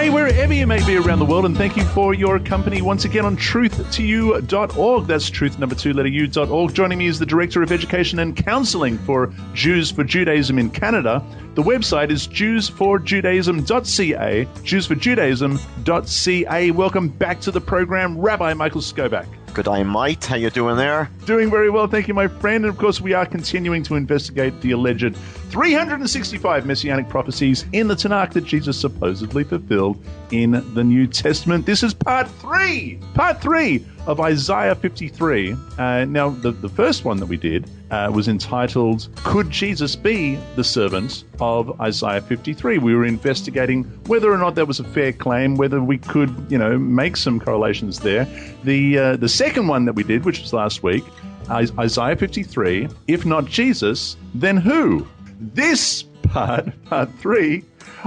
day wherever you may be around the world, and thank you for your company once again on truth2u.org. That's truth number 2 letter u.org. Joining me is the Director of Education and Counseling for Jews for Judaism in Canada. The website is jewsforjudaism.ca, jewsforjudaism.ca. Welcome back to the program, Rabbi Michael Skobac. Good day, mate. How you doing there? Doing very well, thank you, my friend. And of course, we are continuing to investigate the alleged 365 messianic prophecies in the Tanakh that Jesus supposedly fulfilled in the New Testament. This is part three of Isaiah 53. Now, the first one that we did was entitled, Could Jesus Be the Servant of Isaiah 53? We were investigating whether or not that was a fair claim, whether we could, make some correlations there. The second one that we did, which was last week, Isaiah 53, if not Jesus, then who? This part 3,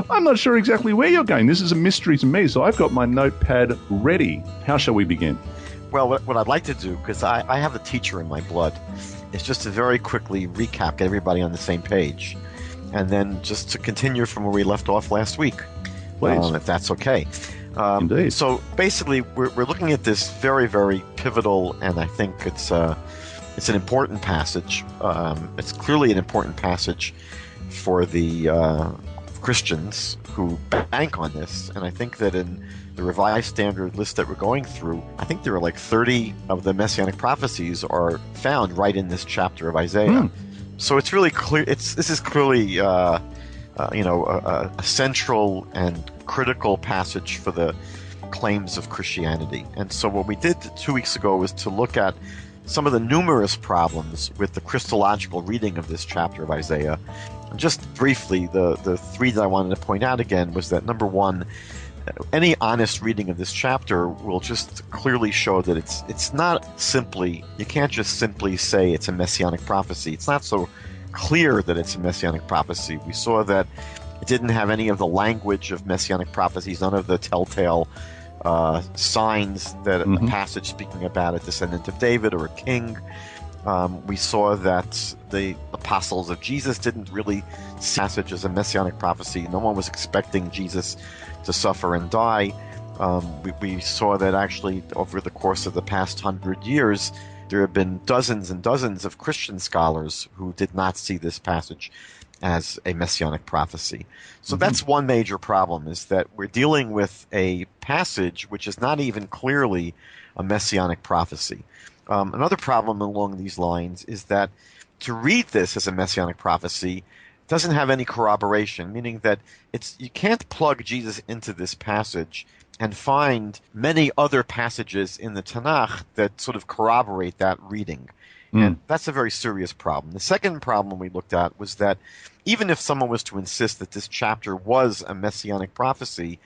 I'm not sure exactly where you're going. This is a mystery to me, so I've got my notepad ready. How shall we begin? Well, what I'd like to do, because I have the teacher in my blood, is just to very quickly recap, get everybody on the same page, and then just to continue from where we left off last week, if that's okay. Indeed. So basically, we're looking at this very, very pivotal, and I think it's an important passage. It's clearly an important passage for the Christians who bank on this, and I think that in the Revised Standard list that we're going through, I think there are like 30 of the Messianic prophecies are found right in this chapter of Isaiah. So it's really clear. This is clearly a central and critical passage for the claims of Christianity. And so what we did 2 weeks ago was to look at some of the numerous problems with the Christological reading of this chapter of Isaiah. And just briefly, the three that I wanted to point out again was that, number one, any honest reading of this chapter will just clearly show that it's not simply, you can't just simply say it's a messianic prophecy. It's not so clear that it's a messianic prophecy. We saw that it didn't have any of the language of messianic prophecies, none of the telltale signs that a passage speaking about a descendant of David or a king. We saw that the apostles of Jesus didn't really see the passage as a messianic prophecy. No one was expecting Jesus to suffer and die. We saw that actually over the course of the past 100 years, there have been dozens and dozens of Christian scholars who did not see this passage as a messianic prophecy. So that's one major problem, is that we're dealing with a passage which is not even clearly a messianic prophecy. Another problem along these lines is that to read this as a messianic prophecy doesn't have any corroboration, meaning that you can't plug Jesus into this passage and find many other passages in the Tanakh that sort of corroborate that reading. And that's a very serious problem. The second problem we looked at was that even if someone was to insist that this chapter was a messianic prophecy,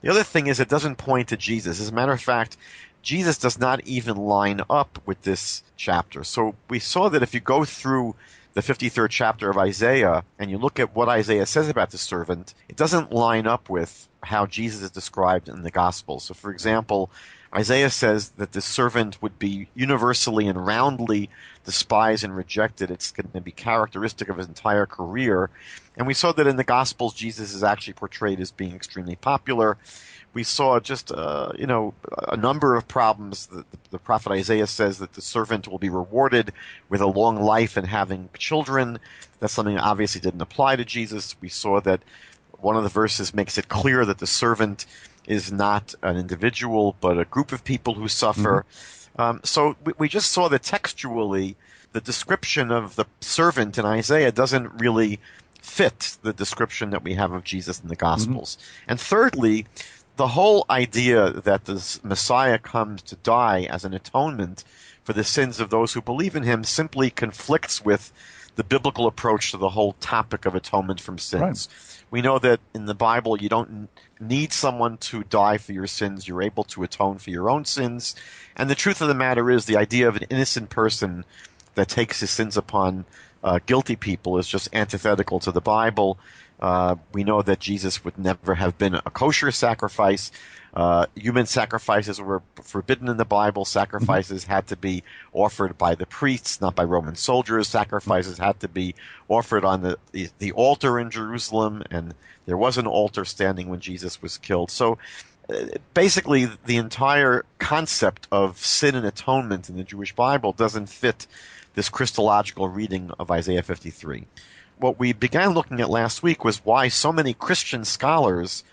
the other thing is it doesn't point to Jesus. As a matter of fact, Jesus does not even line up with this chapter. So we saw that if you go through the 53rd chapter of Isaiah and you look at what Isaiah says about the servant, it doesn't line up with how Jesus is described in the Gospels. So, for example, Isaiah says that the servant would be universally and roundly despised and rejected. It's going to be characteristic of his entire career. And we saw that in the Gospels, Jesus is actually portrayed as being extremely popular. We saw just, a number of problems. The prophet Isaiah says that the servant will be rewarded with a long life and having children. That's something that obviously didn't apply to Jesus. We saw that one of the verses makes it clear that the servant is not an individual, but a group of people who suffer. So we just saw that textually, the description of the servant in Isaiah doesn't really fit the description that we have of Jesus in the Gospels. And thirdly, the whole idea that the Messiah comes to die as an atonement for the sins of those who believe in him simply conflicts with the biblical approach to the whole topic of atonement from sins. Right. We know that in the Bible you don't need someone to die for your sins. You're able to atone for your own sins. And the truth of the matter is the idea of an innocent person that takes his sins upon guilty people is just antithetical to the Bible. We know that Jesus would never have been a kosher sacrifice. Human sacrifices were forbidden in the Bible. Sacrifices had to be offered by the priests, not by Roman soldiers. Sacrifices had to be offered on the altar in Jerusalem, and there was an altar standing when Jesus was killed. So basically, the entire concept of sin and atonement in the Jewish Bible doesn't fit this Christological reading of Isaiah 53. What we began looking at last week was why so many Christian scholars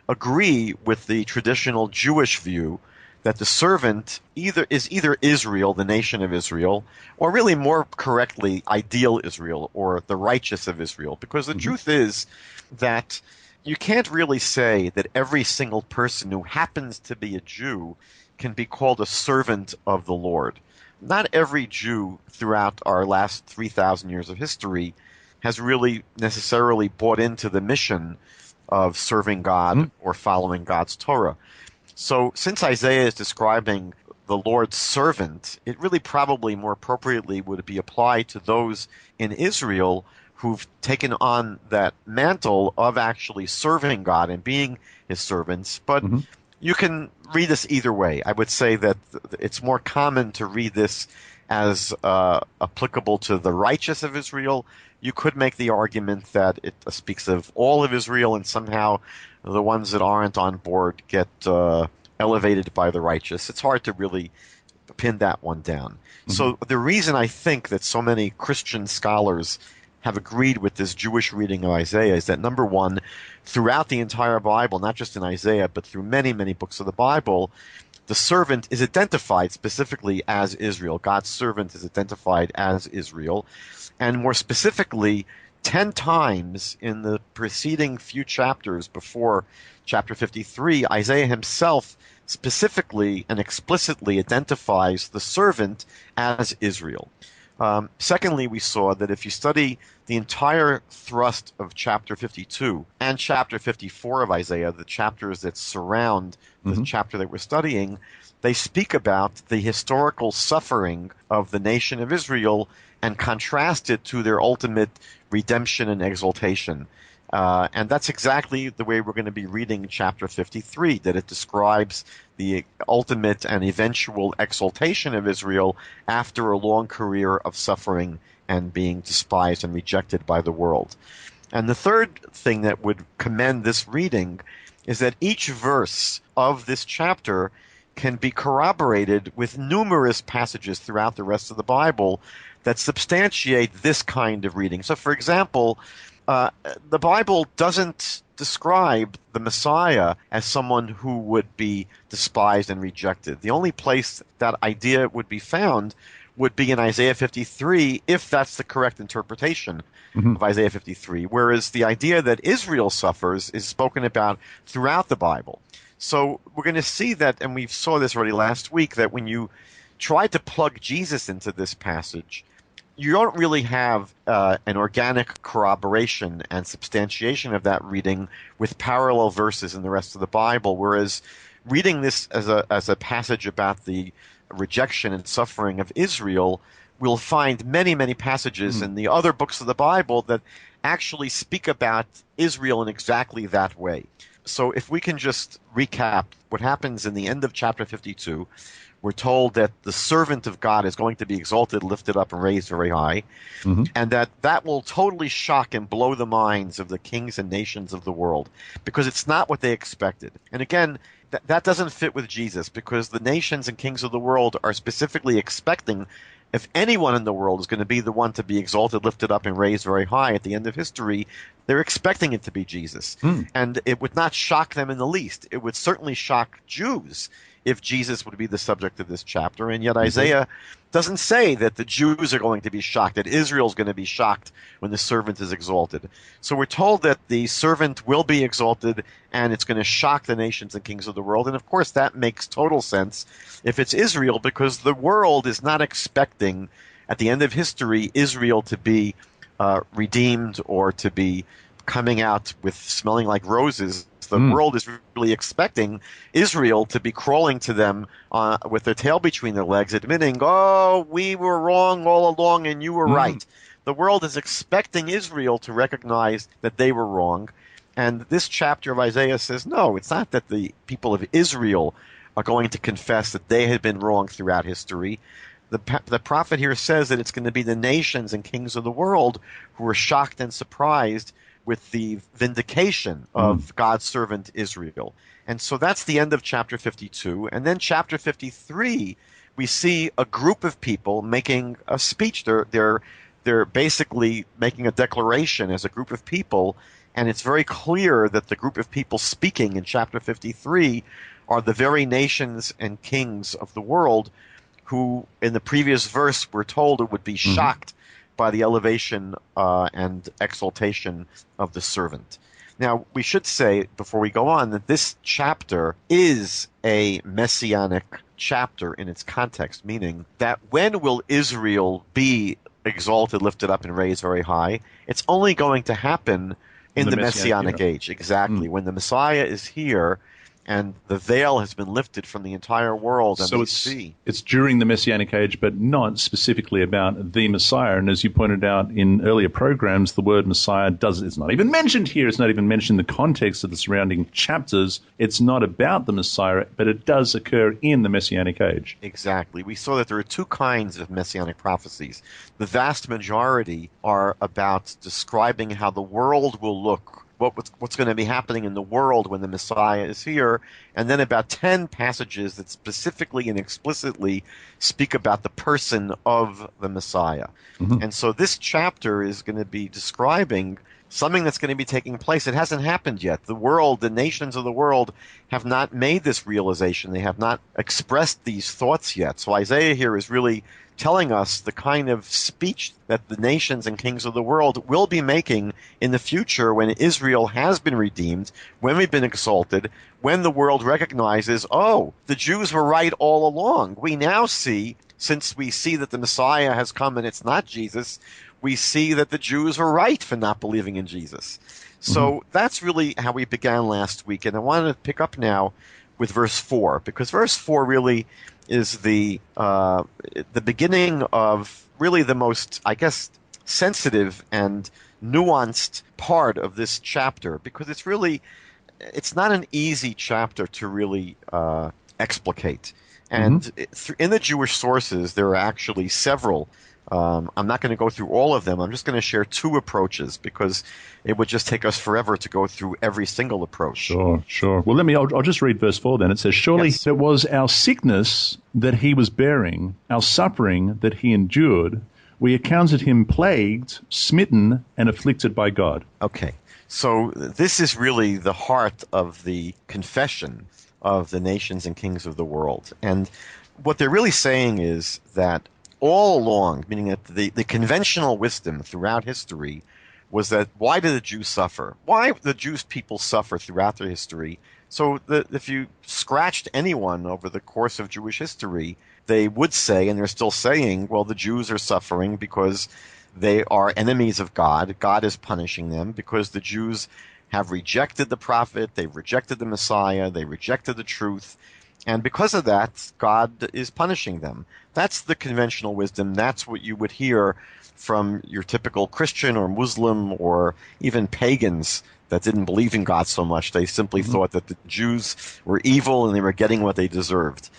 agree with the traditional Jewish view that the servant is either Israel, the nation of Israel, or really more correctly, ideal Israel, or the righteous of Israel. Because the truth is that you can't really say that every single person who happens to be a Jew can be called a servant of the Lord. Not every Jew throughout our last 3,000 years of history has really necessarily bought into the mission of serving God or following God's Torah. So since Isaiah is describing the Lord's servant, it really probably more appropriately would be applied to those in Israel who've taken on that mantle of actually serving God and being his servants. But you can read this either way. I would say that it's more common to read this as applicable to the righteous of Israel. You could make the argument that it speaks of all of Israel, and somehow the ones that aren't on board get elevated by the righteous. It's hard to really pin that one down. So the reason I think that so many Christian scholars have agreed with this Jewish reading of Isaiah is that, number one, throughout the entire Bible, not just in Isaiah, but through many, many books of the Bible, the servant is identified specifically as Israel. God's servant is identified as Israel. And more specifically, 10 times in the preceding few chapters before chapter 53, Isaiah himself specifically and explicitly identifies the servant as Israel. Secondly, we saw that if you study the entire thrust of chapter 52 and chapter 54 of Isaiah, the chapters that surround the chapter that we're studying, they speak about the historical suffering of the nation of Israel and contrast it to their ultimate redemption and exaltation. And that's exactly the way we're going to be reading chapter 53, that it describes the ultimate and eventual exaltation of Israel after a long career of suffering and being despised and rejected by the world. And the third thing that would commend this reading is that each verse of this chapter can be corroborated with numerous passages throughout the rest of the Bible that substantiate this kind of reading. So, for example, the Bible doesn't describe the Messiah as someone who would be despised and rejected. The only place that idea would be found would be in Isaiah 53, if that's the correct interpretation of Isaiah 53, whereas the idea that Israel suffers is spoken about throughout the Bible. So we're going to see that, and we saw this already last week, that when you try to plug Jesus into this passage, you don't really have an organic corroboration and substantiation of that reading with parallel verses in the rest of the Bible, whereas reading this as a passage about the rejection and suffering of Israel, we'll find many, many passages in the other books of the Bible that actually speak about Israel in exactly that way. So if we can just recap what happens in the end of chapter 52, we're told that the servant of God is going to be exalted, lifted up, and raised very high, and that will totally shock and blow the minds of the kings and nations of the world, because it's not what they expected. And again, that doesn't fit with Jesus, because the nations and kings of the world are specifically expecting, if anyone in the world is going to be the one to be exalted, lifted up, and raised very high at the end of history, they're expecting it to be Jesus. And it would not shock them in the least. It would certainly shock Jews if Jesus would be the subject of this chapter. And yet Isaiah doesn't say that the Jews are going to be shocked, that Israel's going to be shocked when the servant is exalted. So we're told that the servant will be exalted, and it's going to shock the nations and kings of the world. And of course that makes total sense if it's Israel, because the world is not expecting at the end of history Israel to be redeemed or to be coming out with smelling like roses. The world is really expecting Israel to be crawling to them with their tail between their legs, admitting, oh, we were wrong all along and you were right. The world is expecting Israel to recognize that they were wrong. And this chapter of Isaiah says, no, it's not that the people of Israel are going to confess that they had been wrong throughout history. The prophet here says that it's going to be the nations and kings of the world who are shocked and surprised with the vindication of God's servant Israel. And so that's the end of chapter 52. And then chapter 53, we see a group of people making a speech. They're basically making a declaration as a group of people, and it's very clear that the group of people speaking in chapter 53 are the very nations and kings of the world who, in the previous verse, we're told would be shocked by the elevation and exaltation of the servant. Now, we should say, before we go on, that this chapter is a messianic chapter in its context, meaning that when will Israel be exalted, lifted up, and raised very high? It's only going to happen in the Messianic age. Exactly. When the Messiah is here and the veil has been lifted from the entire world. And so it's during the Messianic age, but not specifically about the Messiah. And as you pointed out in earlier programs, the word Messiah it's not even mentioned here. It's not even mentioned in the context of the surrounding chapters. It's not about the Messiah, but it does occur in the Messianic age. Exactly. We saw that there are two kinds of Messianic prophecies. The vast majority are about describing how the world will look, what's going to be happening in the world when the Messiah is here, and then about 10 passages that specifically and explicitly speak about the person of the Messiah. And so this chapter is going to be describing something that's going to be taking place. It hasn't happened yet. The nations of the world have not made this realization. They have not expressed these thoughts yet. So Isaiah here is really telling us the kind of speech that the nations and kings of the world will be making in the future when Israel has been redeemed, when we've been exalted, when the world recognizes, oh, the Jews were right all along. We now see, since we see that the Messiah has come and it's not Jesus, we see that the Jews were right for not believing in Jesus. So that's really how we began last week. And I wanted to pick up now with verse 4, because verse 4 really is the beginning of really the most, I guess, sensitive and nuanced part of this chapter, because it's not an easy chapter to really explicate. And in the Jewish sources, there are actually several. I'm not going to go through all of them. I'm just going to share two approaches because it would just take us forever to go through every single approach. Sure. Well, I'll just read verse 4 then. It says, surely it was our sickness that he was bearing, our suffering that he endured. We accounted him plagued, smitten, and afflicted by God. Okay. So this is really the heart of the confession of the nations and kings of the world. And what they're really saying is that all along, meaning that the conventional wisdom throughout history was that why do the Jews suffer? Why the Jewish people suffer throughout their history? So if you scratched anyone over the course of Jewish history, they would say, and they're still saying, well, the Jews are suffering because they are enemies of God. God is punishing them because the Jews have rejected the prophet, they've rejected the Messiah, they rejected the truth. And because of that, God is punishing them. That's the conventional wisdom. That's what you would hear from your typical Christian or Muslim or even pagans that didn't believe in God so much. They simply thought that the Jews were evil and they were getting what they deserved.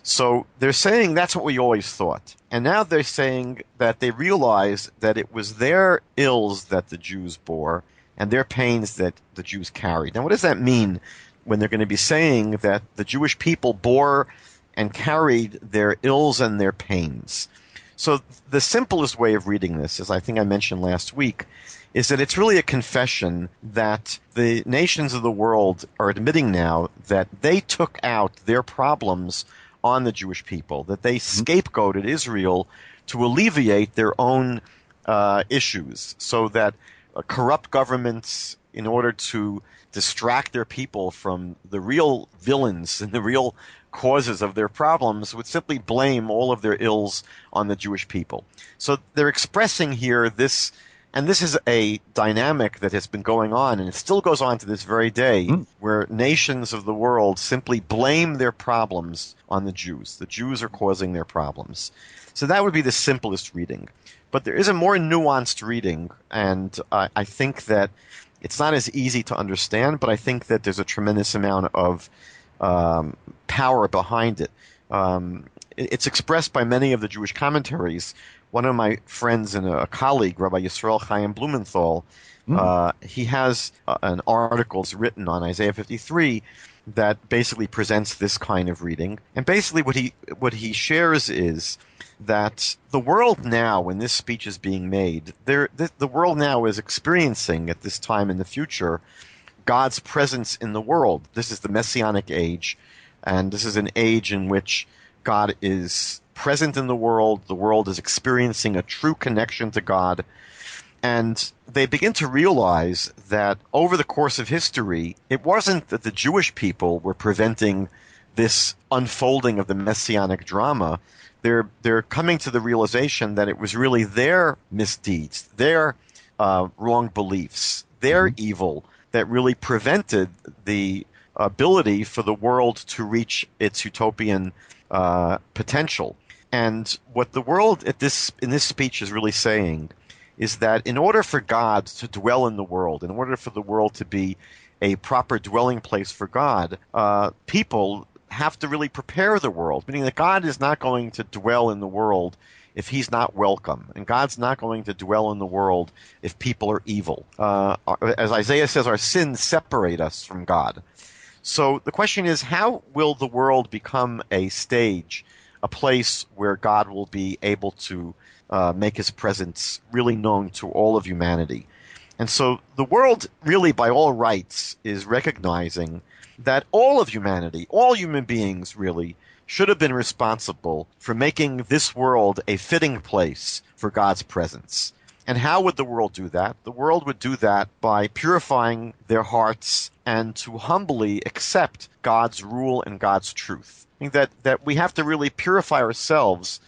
So they're saying that's what we always thought. And now they're saying that they realize that it was their ills that the Jews bore and their pains that the Jews carried. Now, what does that mean when they're going to be saying that the Jewish people bore and carried their ills and their pains? So the simplest way of reading this, as I think I mentioned last week, is that it's really a confession that the nations of the world are admitting now that they took out their problems on the Jewish people, that they scapegoated Israel to alleviate their own issues, so that corrupt governments, in order to distract their people from the real villains and the real causes of their problems, would simply blame all of their ills on the Jewish people. So they're expressing here this, and this is a dynamic that has been going on, and it still goes on to this very day, where nations of the world simply blame their problems on the Jews. The Jews are causing their problems. So that would be the simplest reading. But there is a more nuanced reading, and I think that It's not as easy to understand, but I think that there's a tremendous amount of power behind it. It's expressed by many of the Jewish commentaries. One of my friends and a colleague, Rabbi Yisrael Chaim Blumenthal, he has an article written on Isaiah 53 that basically presents this kind of reading. And basically what he shares is that the world now, when this speech is being made, the world now is experiencing at this time in the future God's presence in the world. This is the Messianic age, and this is an age in which God is present in the world is experiencing a true connection to God, and they begin to realize that over the course of history, it wasn't that the Jewish people were preventing this unfolding of the Messianic drama. They're coming to the realization that it was really their misdeeds, their wrong beliefs, their evil that really prevented the ability for the world to reach its utopian potential. And what the world in this speech is really saying is that in order for God to dwell in the world, in order for the world to be a proper dwelling place for God, people have to really prepare the world, meaning that God is not going to dwell in the world if he's not welcome. And God's not going to dwell in the world if people are evil. As Isaiah says, our sins separate us from God. So the question is, how will the world become a stage, a place where God will be able to make his presence really known to all of humanity? And so the world really, by all rights, is recognizing that all of humanity, all human beings really, should have been responsible for making this world a fitting place for God's presence. And how would the world do that? The world would do that by purifying their hearts and to humbly accept God's rule and God's truth. I think that we have to really purify ourselves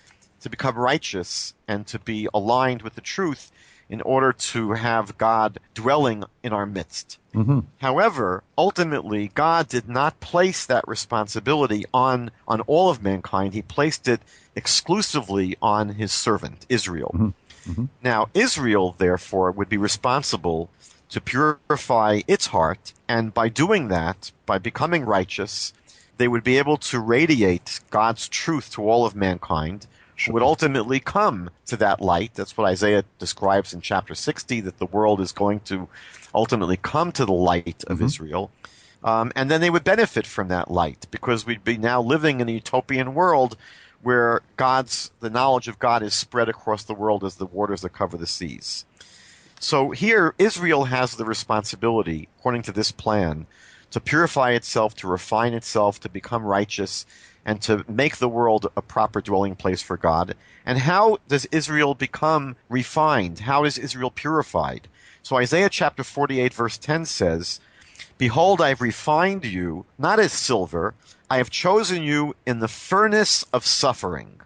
to become righteous and to be aligned with the truth in order to have God dwelling in our midst. However, ultimately, God did not place that responsibility on all of mankind. He placed it exclusively on his servant, Israel. Now, Israel, therefore, would be responsible to purify its heart, and by doing that, by becoming righteous, they would be able to radiate God's truth to all of mankind, who would ultimately come to that light. That's what Isaiah describes in chapter 60, that the world is going to ultimately come to the light of Israel. And then they would benefit from that light, because we'd be now living in a utopian world where the knowledge of God is spread across the world as the waters that cover the seas. So here, Israel has the responsibility, according to this plan, to purify itself, to refine itself, to become righteous, and to make the world a proper dwelling place for God. And how does Israel become refined? How is Israel purified? So Isaiah chapter 48 verse 10 says, "Behold, I have refined you, not as silver. I have chosen you in the furnace of suffering."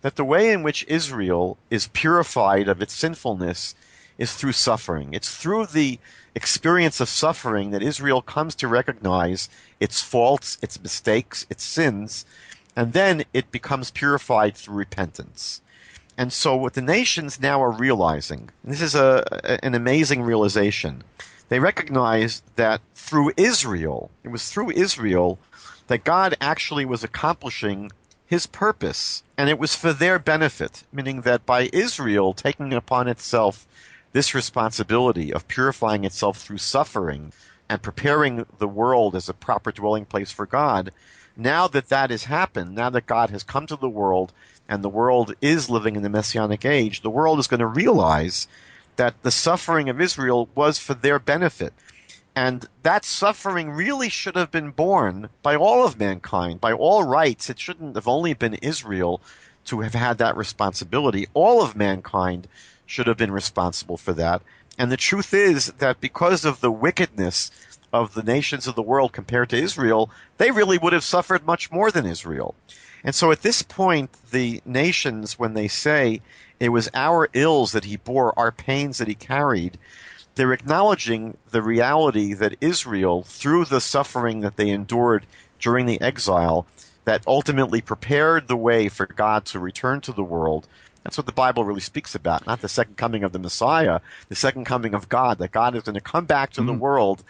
That the way in which Israel is purified of its sinfulness is through suffering. It's through the experience of suffering that Israel comes to recognize its faults, its mistakes, its sins, and then it becomes purified through repentance. And so what the nations now are realizing, and this is an amazing realization, they recognize that through Israel, it was through Israel that God actually was accomplishing his purpose, and it was for their benefit, meaning that by Israel taking upon itself this responsibility of purifying itself through suffering and preparing the world as a proper dwelling place for God, now that that has happened, now that God has come to the world and the world is living in the Messianic age, the world is going to realize that the suffering of Israel was for their benefit. And that suffering really should have been borne by all of mankind, by all rights. It shouldn't have only been Israel to have had that responsibility. All of mankind should have been responsible for that. And the truth is that because of the wickedness of the nations of the world compared to Israel, they really would have suffered much more than Israel. And so at this point, the nations, when they say it was our ills that he bore, our pains that he carried, they're acknowledging the reality that Israel, through the suffering that they endured during the exile, that ultimately prepared the way for God to return to the world That's what the Bible really speaks about, not the second coming of the Messiah, the second coming of God, that God is going to come back to the world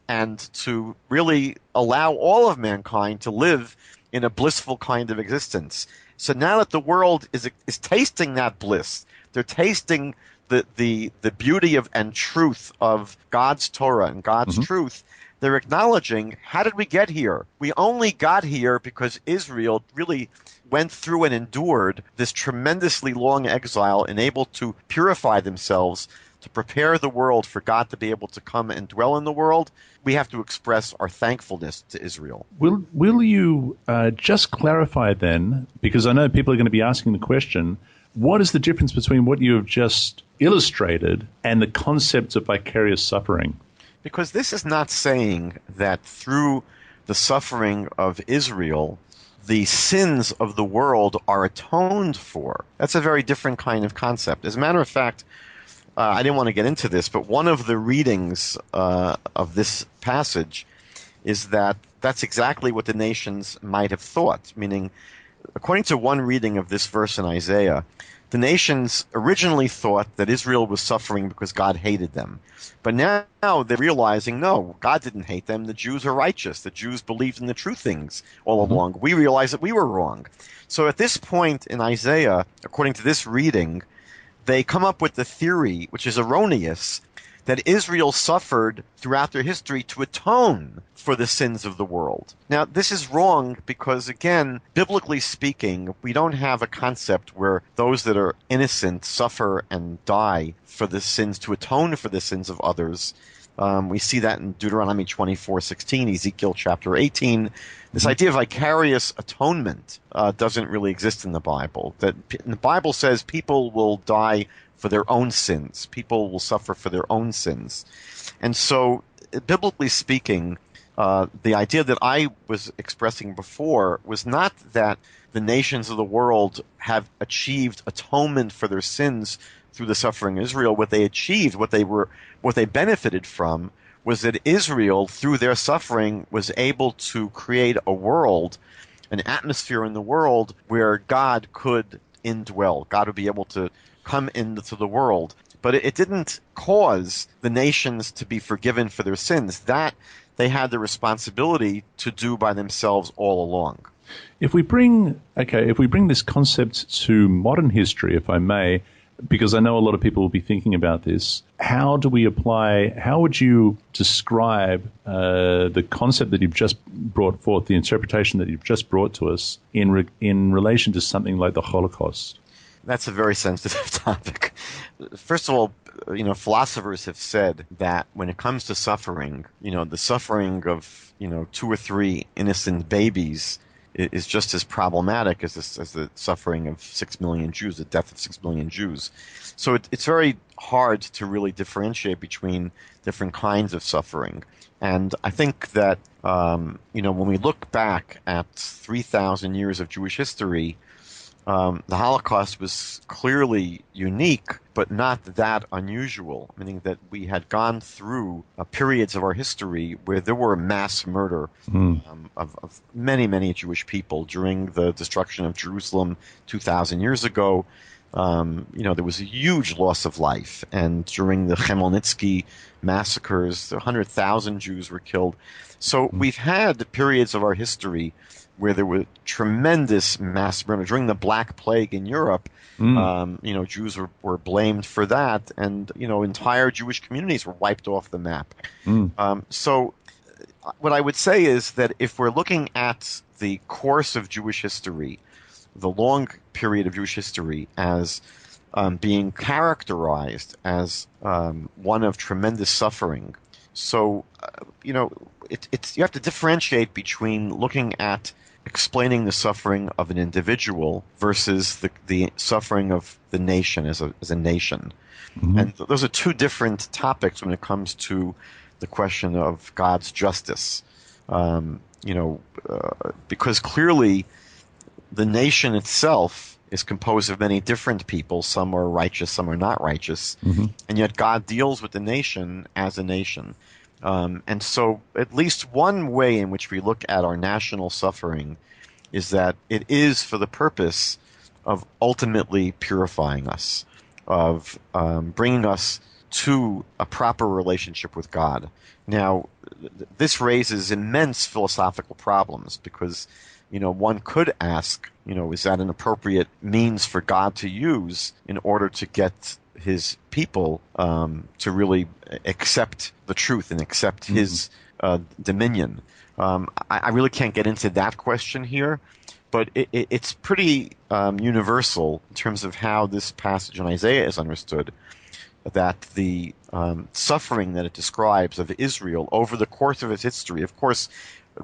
and to really allow all of mankind to live in a blissful kind of existence. So now that the world is tasting that bliss, they're tasting the beauty of and truth of God's Torah and God's truth, they're acknowledging, how did we get here? We only got here because Israel really went through and endured this tremendously long exile and able to purify themselves to prepare the world for God to be able to come and dwell in the world. We have to express our thankfulness to Israel. Will you just clarify then, because I know people are going to be asking the question, what is the difference between what you have just illustrated and the concept of vicarious suffering? Because this is not saying that through the suffering of Israel, the sins of the world are atoned for. That's a very different kind of concept. As a matter of fact, I didn't want to get into this, but one of the readings of this passage is that that's exactly what the nations might have thought, meaning, according to one reading of this verse in Isaiah, the nations originally thought that Israel was suffering because God hated them. But now they're realizing, no, God didn't hate them. The Jews are righteous. The Jews believed in the true things all along. We realize that we were wrong. So at this point in Isaiah, according to this reading, they come up with the theory, which is erroneous, that Israel suffered throughout their history to atone for the sins of the world. Now, this is wrong because, again, biblically speaking, we don't have a concept where those that are innocent suffer and die for the sins, to atone for the sins of others. We see that in Deuteronomy 24:16, Ezekiel chapter 18. This idea of vicarious atonement doesn't really exist in the Bible. The Bible says people will die for their own sins. People will suffer for their own sins. And so, biblically speaking, the idea that I was expressing before was not that the nations of the world have achieved atonement for their sins through the suffering of Israel. What they achieved, what they benefited from, was that Israel, through their suffering, was able to create a world, an atmosphere in the world where God could indwell. God would be able to come into the world. But it didn't cause the nations to be forgiven for their sins. That they had the responsibility to do by themselves all along. If we bring this concept to modern history, if I may, because I know a lot of people will be thinking about this, how would you describe the concept that you've just brought forth, the interpretation that you've just brought to us in relation to something like the Holocaust? That's a very sensitive topic. First of all, philosophers have said that when it comes to suffering, the suffering of, 2 or 3 innocent babies is just as problematic as the suffering of 6 million Jews, the death of 6 million Jews. So it's very hard to really differentiate between different kinds of suffering. And I think that, when we look back at 3,000 years of Jewish history, the Holocaust was clearly unique, but not that unusual, meaning that we had gone through periods of our history where there were mass murder of many, many Jewish people during the destruction of Jerusalem 2,000 years ago. There was a huge loss of life, and during the Chmielnitsky massacres, 100,000 Jews were killed. So we've had periods of our history where there were tremendous mass murder. During the Black Plague in Europe, Jews were blamed for that, and, entire Jewish communities were wiped off the map. So what I would say is that if we're looking at the course of Jewish history, the long period of Jewish history as being characterized as one of tremendous suffering, so, you have to differentiate between looking at explaining the suffering of an individual versus the suffering of the nation as a nation. And those are two different topics when it comes to the question of God's justice. Because clearly the nation itself is composed of many different people. Some are righteous, some are not righteous. And yet God deals with the nation as a nation. And so at least one way in which we look at our national suffering is that it is for the purpose of ultimately purifying us, of bringing us to a proper relationship with God. Now, this raises immense philosophical problems because, one could ask, is that an appropriate means for God to use in order to get his people to really accept the truth and accept his dominion? I really can't get into that question here, but it's pretty universal in terms of how this passage in Isaiah is understood, that the suffering that it describes of Israel over the course of its history, of course,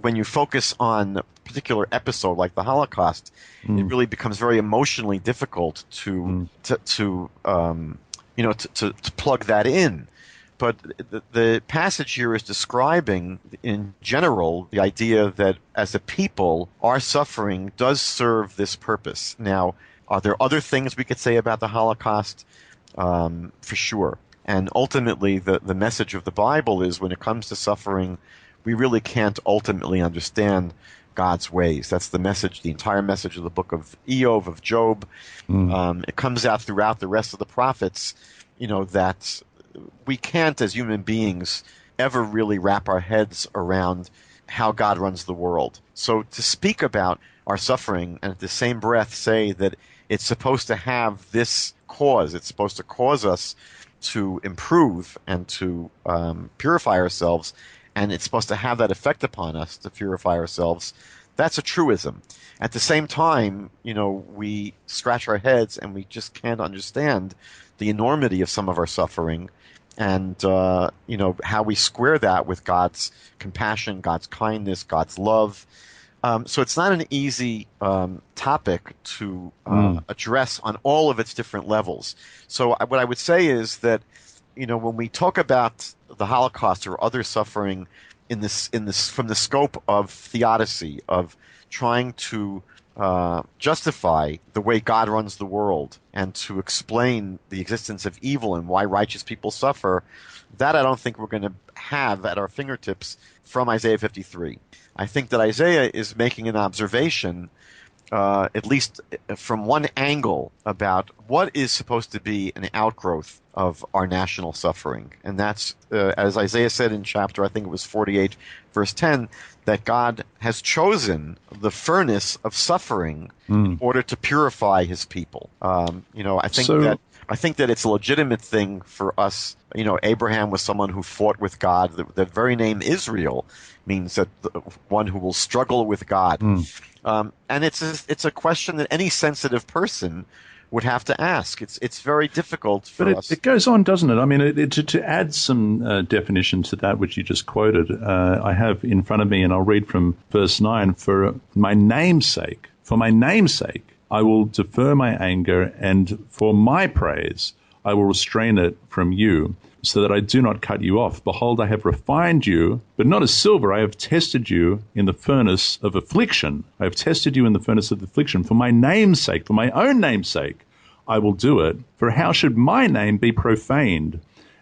when you focus on a particular episode like the Holocaust, it really becomes very emotionally difficult to plug that in. But the passage here is describing, in general, the idea that as a people, our suffering does serve this purpose. Now, are there other things we could say about the Holocaust? For sure. And ultimately, the message of the Bible is when it comes to suffering, we really can't ultimately understand God's ways. That's the message, the entire message of the book of Eov, of Job. It comes out throughout the rest of the prophets, that we can't, as human beings, ever really wrap our heads around how God runs the world. So to speak about our suffering and at the same breath say that it's supposed to have this cause, it's supposed to cause us to improve and to purify ourselves, and it's supposed to have that effect upon us to purify ourselves, that's a truism. At the same time, we scratch our heads and we just can't understand the enormity of some of our suffering and, how we square that with God's compassion, God's kindness, God's love. So it's not an easy topic to address on all of its different levels. So what I would say is that, when we talk about the Holocaust or other suffering in this from the scope of theodicy, of trying to justify the way God runs the world and to explain the existence of evil and why righteous people suffer, that I don't think we're going to have at our fingertips from Isaiah 53. I think that Isaiah is making an observation, at least from one angle, about what is supposed to be an outgrowth of our national suffering. And that's, as Isaiah said in chapter, I think it was 48, verse 10, that God has chosen the furnace of suffering in order to purify his people. I think that it's a legitimate thing for us. Abraham was someone who fought with God. The very name Israel means that one who will struggle with God. And it's a question that any sensitive person would have to ask. It's very difficult for us. But it goes on, doesn't it? I mean, to add some definition to that which you just quoted, I have in front of me, and I'll read from verse 9, for my name's sake, I will defer my anger, and for my praise I will restrain it from you, so that I do not cut you off. Behold, I have refined you, but not as silver. I have tested you in the furnace of affliction. I have tested you in the furnace of affliction. For my name's sake, for my own name's sake, I will do it. For how should my name be profaned?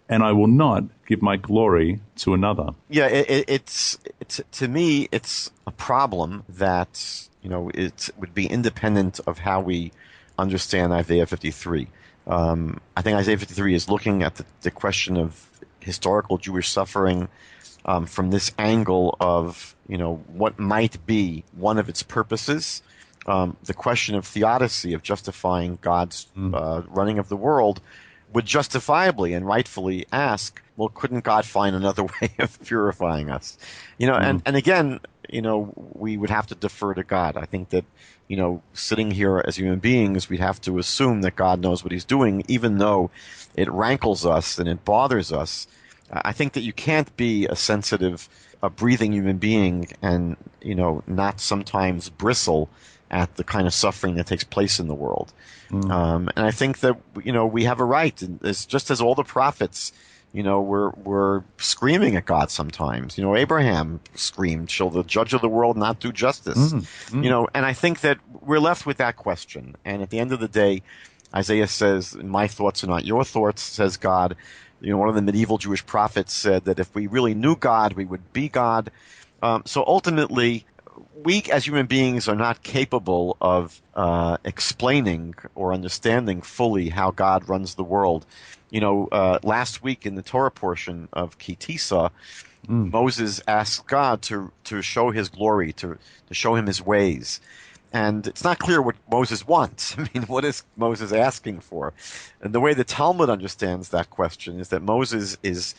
And I will not give my glory to another. Yeah, it's to me, it's a problem that, it would be independent of how we understand Isaiah 53. I think Isaiah 53 is looking at the question of historical Jewish suffering from this angle of, what might be one of its purposes. The question of theodicy, of justifying God's running of the world, would justifiably and rightfully ask, well, couldn't God find another way of purifying us? And again, we would have to defer to God. I think that, sitting here as human beings, we'd have to assume that God knows what he's doing, even though it rankles us and it bothers us. I think that you can't be a sensitive, a breathing human being and, not sometimes bristle at the kind of suffering that takes place in the world. And I think that, we have a right, and it's just as all the prophets, we're screaming at God sometimes. Abraham screamed, "Shall the judge of the world not do justice?" And I think that we're left with that question. And at the end of the day, Isaiah says, "My thoughts are not your thoughts," says God. One of the medieval Jewish prophets said that if we really knew God, we would be God. So ultimately, we as human beings are not capable of explaining or understanding fully how God runs the world. Last week in the Torah portion of Ki Tisa, Moses asked God to show his glory, to show him his ways. And it's not clear what Moses wants. I mean, what is Moses asking for? And the way the Talmud understands that question is that Moses is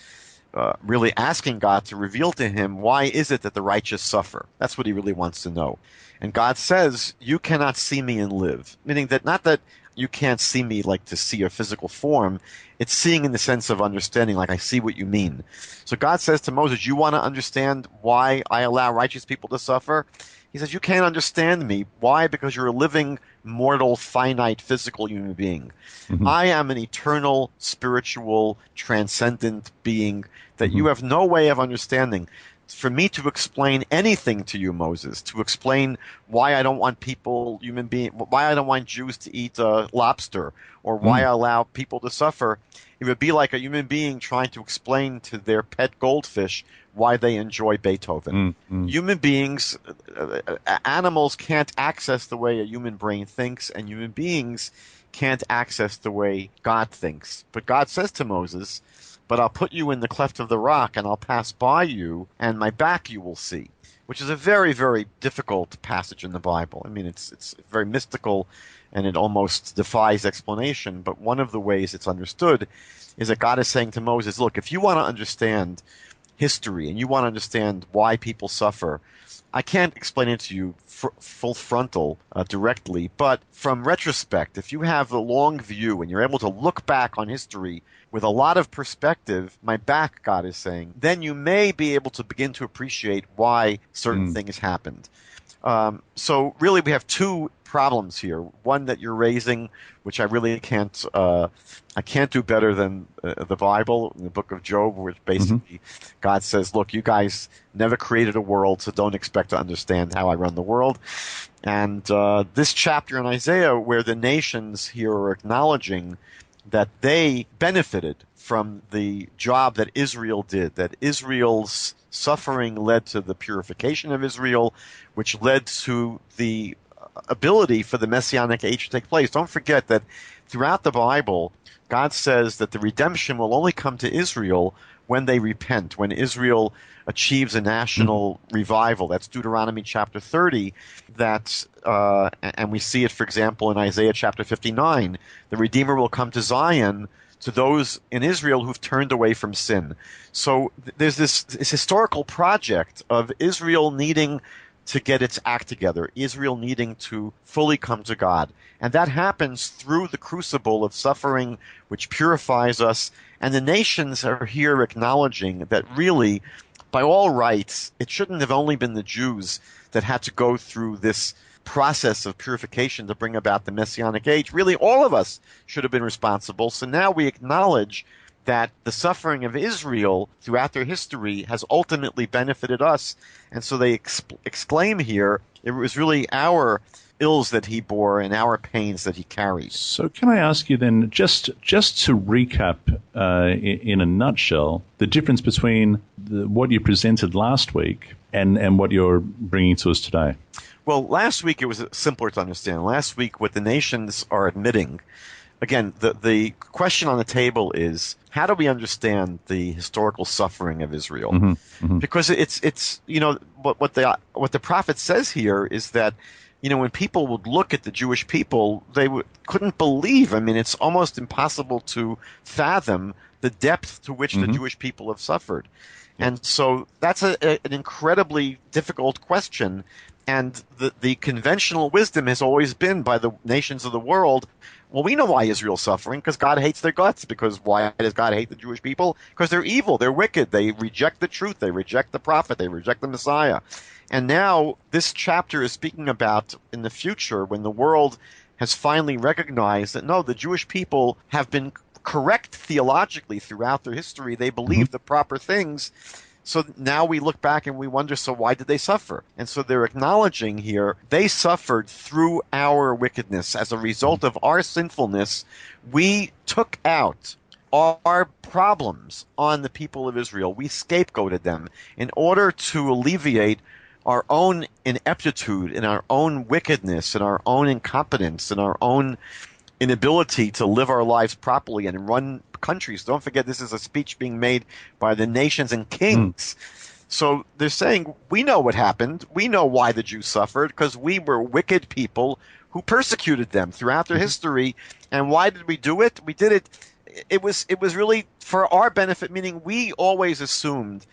really asking God to reveal to him, why is it that the righteous suffer? That's what he really wants to know. And God says, you cannot see me and live. Meaning that not that you can't see me like to see a physical form. It's seeing in the sense of understanding, like I see what you mean. So God says to Moses, you want to understand why I allow righteous people to suffer? He says, you can't understand me. Why? Because you're a living, mortal, finite, physical human being. Mm-hmm. I am an eternal, spiritual, transcendent being that you have no way of understanding. For me to explain anything to you, Moses, to explain why I don't want why I don't want Jews to eat lobster, or why I allow people to suffer, it would be like a human being trying to explain to their pet goldfish why they enjoy Beethoven. Human beings, animals can't access the way a human brain thinks, and human beings can't access the way God thinks. But God says to Moses, but I'll put you in the cleft of the rock, and I'll pass by you, and my back you will see, which is a very, very difficult passage in the Bible. I mean, it's very mystical, and it almost defies explanation. But one of the ways it's understood is that God is saying to Moses, look, if you want to understand history and you want to understand why people suffer, I can't explain it to you full frontal directly, but from retrospect, if you have a long view and you're able to look back on history with a lot of perspective, my back, God is saying, then you may be able to begin to appreciate why certain things happened. So really we have two problems here. One that you're raising, which I really can't do better than the Bible, in the book of Job, which basically God says, look, you guys never created a world, so don't expect to understand how I run the world. And this chapter in Isaiah, where the nations here are acknowledging that they benefited from the job that Israel did, that Israel's suffering led to the purification of Israel, which led to the ability for the Messianic age to take place. Don't forget that throughout the Bible, God says that the redemption will only come to Israel when they repent, when Israel achieves a national revival. That's Deuteronomy chapter 30. And we see it, for example, in Isaiah chapter 59. The Redeemer will come to Zion, to those in Israel who've turned away from sin. So there's this historical project of Israel needing to get its act together, Israel needing to fully come to God. And that happens through the crucible of suffering, which purifies us. And the nations are here acknowledging that really, by all rights, it shouldn't have only been the Jews that had to go through this process of purification to bring about the Messianic age. Really, all of us should have been responsible. So now we acknowledge that the suffering of Israel throughout their history has ultimately benefited us. And so they exclaim here, it was really our ills that he bore and our pains that he carried. So can I ask you then, just to recap in a nutshell, the difference between what you presented last week and what you're bringing to us today? Well, last week it was simpler to understand. Last week, what the nations are admitting, again, the question on the table is, how do we understand the historical suffering of Israel? Because it's what the prophet says here is that, when people would look at the Jewish people, they couldn't believe. I mean, it's almost impossible to fathom the depth to which the Jewish people have suffered. And so that's an incredibly difficult question. And the conventional wisdom has always been by the nations of the world, well, we know why Israel's suffering, because God hates their guts. Because why does God hate the Jewish people? Because they're evil, they're wicked, they reject the truth, they reject the prophet, they reject the Messiah. And now this chapter is speaking about in the future when the world has finally recognized that, no, the Jewish people have been correct theologically throughout their history. They believe the proper things. So now we look back and we wonder, so why did they suffer? And so they're acknowledging here, they suffered through our wickedness. As a result of our sinfulness, we took out our problems on the people of Israel. We scapegoated them in order to alleviate our own ineptitude and our own wickedness and our own incompetence and our own inability to live our lives properly and run countries. Don't forget, this is a speech being made by the nations and kings. So they're saying, we know what happened. We know why the Jews suffered, because we were wicked people who persecuted them throughout their history. And why did we do it? We did it. It was really for our benefit, meaning we always assumed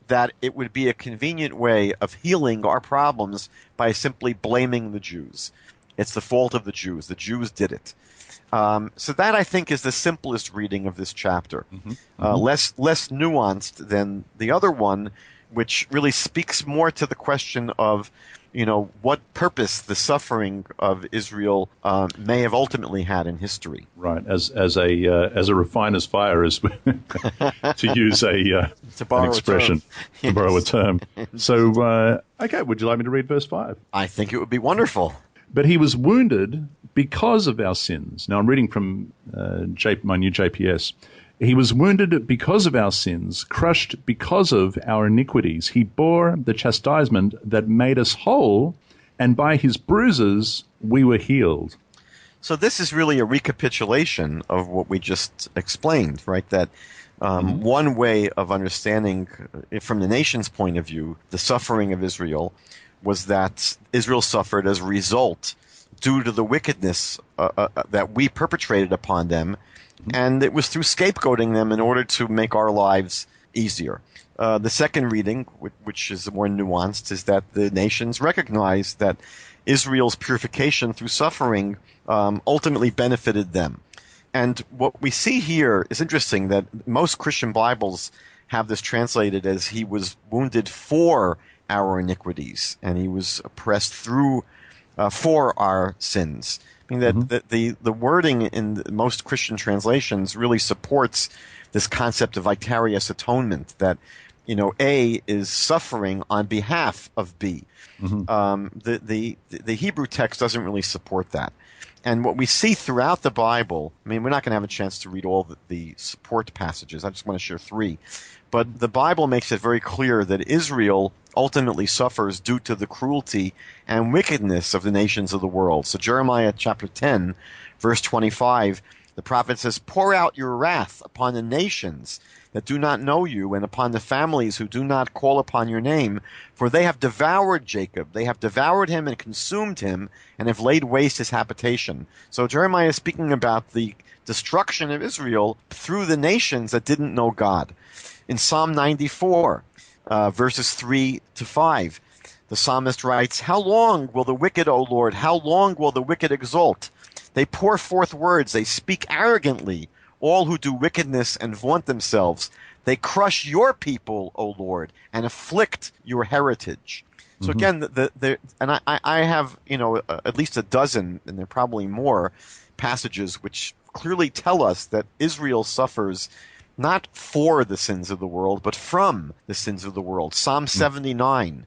that it would be a convenient way of healing our problems by simply blaming the Jews. It's the fault of the Jews. The Jews did it. So that, I think, is the simplest reading of this chapter. Less nuanced than the other one, which really speaks more to the question of, what purpose the suffering of Israel may have ultimately had in history. Right, as a refiner's fire, is to use an expression, to borrow a term. So, okay, would you like me to read verse 5? I think it would be wonderful. But he was wounded because of our sins. Now I'm reading from my new JPS. He was wounded because of our sins, crushed because of our iniquities. He bore the chastisement that made us whole, and by his bruises we were healed. So this is really a recapitulation of what we just explained, right? That one way of understanding, from the nation's point of view, the suffering of Israel was that Israel suffered as a result due to the wickedness that we perpetrated upon them, and it was through scapegoating them in order to make our lives easier. The second reading, which is more nuanced, is that the nations recognize that Israel's purification through suffering ultimately benefited them. And what we see here is interesting, that most Christian Bibles have this translated as he was wounded for our iniquities, and he was oppressed through for our sins. I mean that the wording in most Christian translations really supports this concept of vicarious atonement, that A is suffering on behalf of B. The Hebrew text doesn't really support that. And what we see throughout the Bible, I mean, we're not going to have a chance to read all the support passages. I just want to share 3. But the Bible makes it very clear that Israel ultimately suffers due to the cruelty and wickedness of the nations of the world. So Jeremiah chapter 10, verse 25, the prophet says, "Pour out your wrath upon the nations that do not know you, and upon the families who do not call upon your name, for they have devoured Jacob. They have devoured him and consumed him, and have laid waste his habitation." So Jeremiah is speaking about the destruction of Israel through the nations that didn't know God. In Psalm 94, verses 3 to 5, the psalmist writes, "How long will the wicked, O Lord, how long will the wicked exult? They pour forth words, they speak arrogantly, all who do wickedness and vaunt themselves. They crush your people, O Lord, and afflict your heritage." So again, I have at least a dozen, and there are probably more passages which clearly tell us that Israel suffers not for the sins of the world, but from the sins of the world. Psalm 79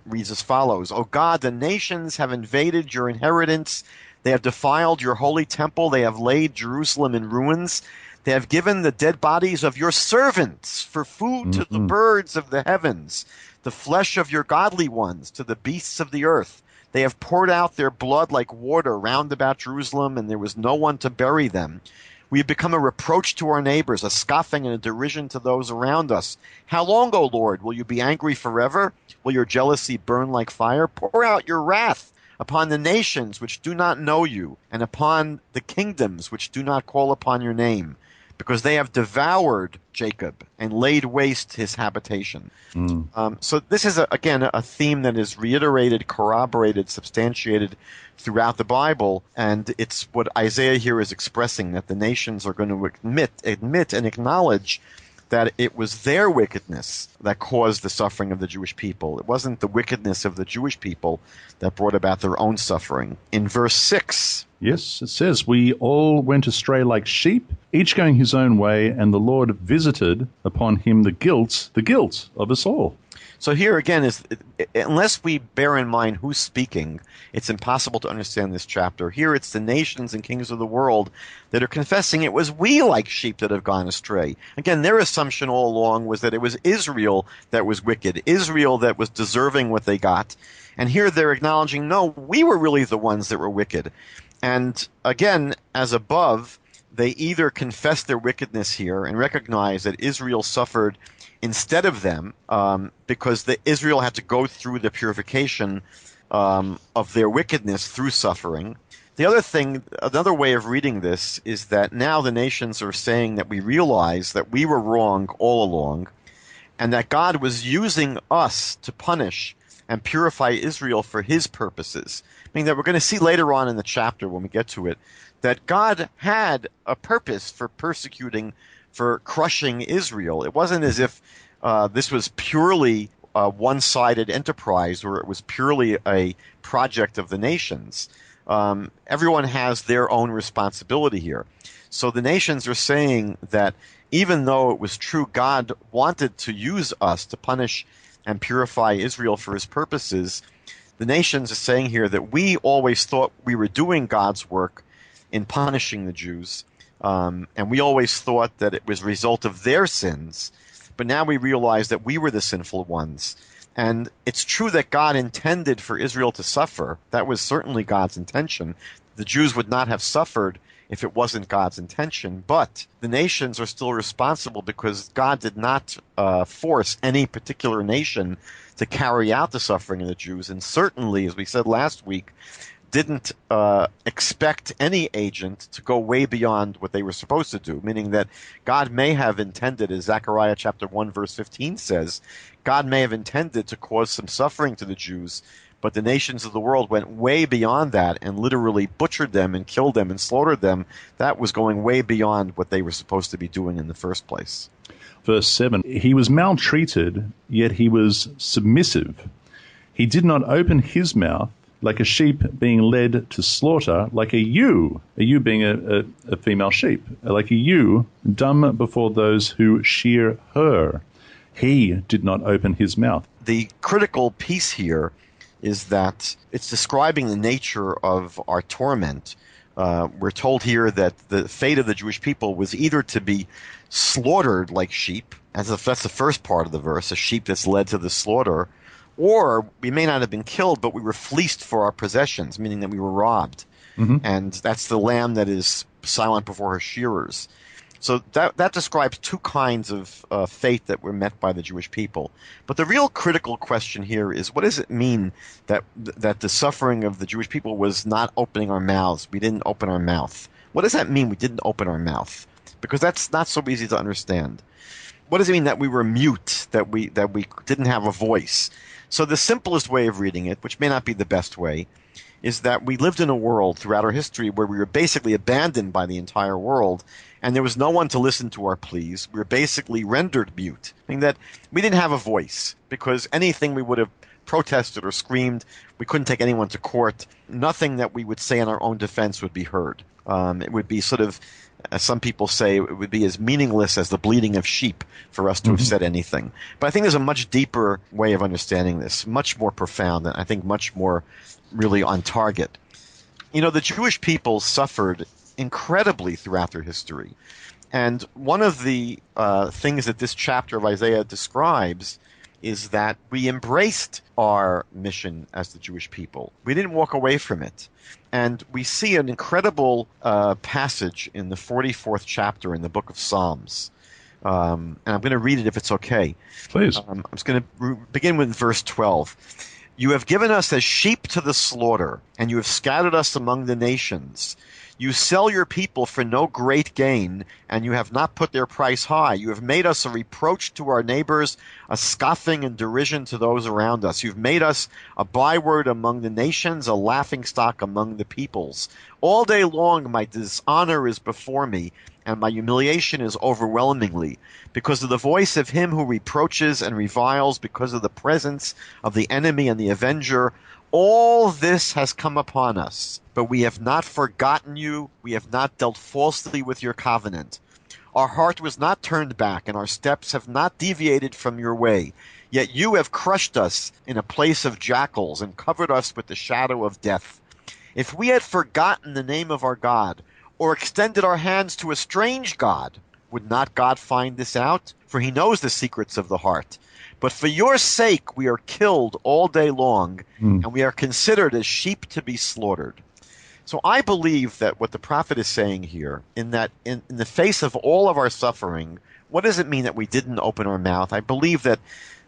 reads as follows: "O God, the nations have invaded your inheritance. They have defiled your holy temple. They have laid Jerusalem in ruins. They have given the dead bodies of your servants for food to the birds of the heavens, the flesh of your godly ones to the beasts of the earth. They have poured out their blood like water round about Jerusalem, and there was no one to bury them. We have become a reproach to our neighbors, a scoffing and a derision to those around us. How long, O Lord, will you be angry forever? Will your jealousy burn like fire? Pour out your wrath upon the nations which do not know you, and upon the kingdoms which do not call upon your name, because they have devoured Jacob and laid waste his habitation." So this is, again, a theme that is reiterated, corroborated, substantiated throughout the Bible, and it's what Isaiah here is expressing, that the nations are going to admit and acknowledge that it was their wickedness that caused the suffering of the Jewish people. It wasn't the wickedness of the Jewish people that brought about their own suffering. In verse 6, Yes, it says, we all went astray like sheep, each going his own way, and the Lord visited upon him the guilt of us all. So here again is, unless we bear in mind who's speaking, it's impossible to understand this chapter. Here it's the nations and kings of the world that are confessing it was we like sheep that have gone astray. Again, their assumption all along was that it was Israel that was wicked, Israel that was deserving what they got. And here they're acknowledging, no, we were really the ones that were wicked. And again, as above, they either confess their wickedness here and recognize that Israel suffered instead of them, because Israel had to go through the purification of their wickedness through suffering. The other thing, another way of reading this is that now the nations are saying that we realize that we were wrong all along, and that God was using us to punish and purify Israel for his purposes. Meaning that we're going to see later on in the chapter when we get to it, that God had a purpose for persecuting, for crushing Israel. It wasn't as if this was purely a one-sided enterprise or it was purely a project of the nations. Everyone has their own responsibility here. So the nations are saying that even though it was true God wanted to use us to punish and purify Israel for his purposes, the nations are saying here that we always thought we were doing God's work in punishing the Jews, and we always thought that it was a result of their sins, but now we realize that we were the sinful ones. And it's true that God intended for Israel to suffer. That was certainly God's intention. The Jews would not have suffered if it wasn't God's intention, but the nations are still responsible because God did not force any particular nation to carry out the suffering of the Jews, and certainly, as we said last week, didn't expect any agent to go way beyond what they were supposed to do, meaning that God may have intended, as Zechariah chapter 1 verse 15 says, God may have intended to cause some suffering to the Jews, but the nations of the world went way beyond that and literally butchered them and killed them and slaughtered them. That was going way beyond what they were supposed to be doing in the first place. Verse 7, he was maltreated, yet he was submissive. He did not open his mouth, like a sheep being led to slaughter, like a ewe being a female sheep, like a ewe, dumb before those who shear her. He did not open his mouth. The critical piece here is that it's describing the nature of our torment. We're told here that the fate of the Jewish people was either to be slaughtered like sheep, as if that's the first part of the verse, a sheep that's led to the slaughter, or we may not have been killed, but we were fleeced for our possessions, meaning that we were robbed. Mm-hmm. And that's the lamb that is silent before her shearers. So that describes two kinds of fate that were met by the Jewish people. But the real critical question here is, what does it mean that the suffering of the Jewish people was not opening our mouths? We didn't open our mouth. What does that mean, we didn't open our mouth? Because that's not so easy to understand. What does it mean that we were mute, that we didn't have a voice? So the simplest way of reading it, which may not be the best way, is that we lived in a world throughout our history where we were basically abandoned by the entire world, and there was no one to listen to our pleas. We were basically rendered mute, meaning that we didn't have a voice, because anything we would have protested or screamed, we couldn't take anyone to court. Nothing that we would say in our own defense would be heard. It would be sort of, as some people say, it would be as meaningless as the bleating of sheep for us to have said anything. But I think there's a much deeper way of understanding this, much more profound, and I think much more really on target. You know, the Jewish people suffered incredibly throughout their history. And one of the things that this chapter of Isaiah describes is that we embraced our mission as the Jewish people. We didn't walk away from it. And we see an incredible passage in the 44th chapter in the book of Psalms. And I'm going to read it if it's okay. Please. I'm just going to begin with verse 12. You have given us as sheep to the slaughter, and you have scattered us among the nations. You sell your people for no great gain, and you have not put their price high. You have made us a reproach to our neighbors, a scoffing and derision to those around us. You've made us a byword among the nations, a laughingstock among the peoples. All day long my dishonor is before me, and my humiliation is overwhelmingly, because of the voice of him who reproaches and reviles, because of the presence of the enemy and the avenger. All this has come upon us, but we have not forgotten you. We have not dealt falsely with your covenant. Our heart was not turned back, and our steps have not deviated from your way. Yet you have crushed us in a place of jackals and covered us with the shadow of death. If we had forgotten the name of our God, or extended our hands to a strange God, would not God find this out? For he knows the secrets of the heart. But for your sake we are killed all day long, and we are considered as sheep to be slaughtered. So I believe that what the prophet is saying here, in that in the face of all of our suffering, what does it mean that we didn't open our mouth? I believe that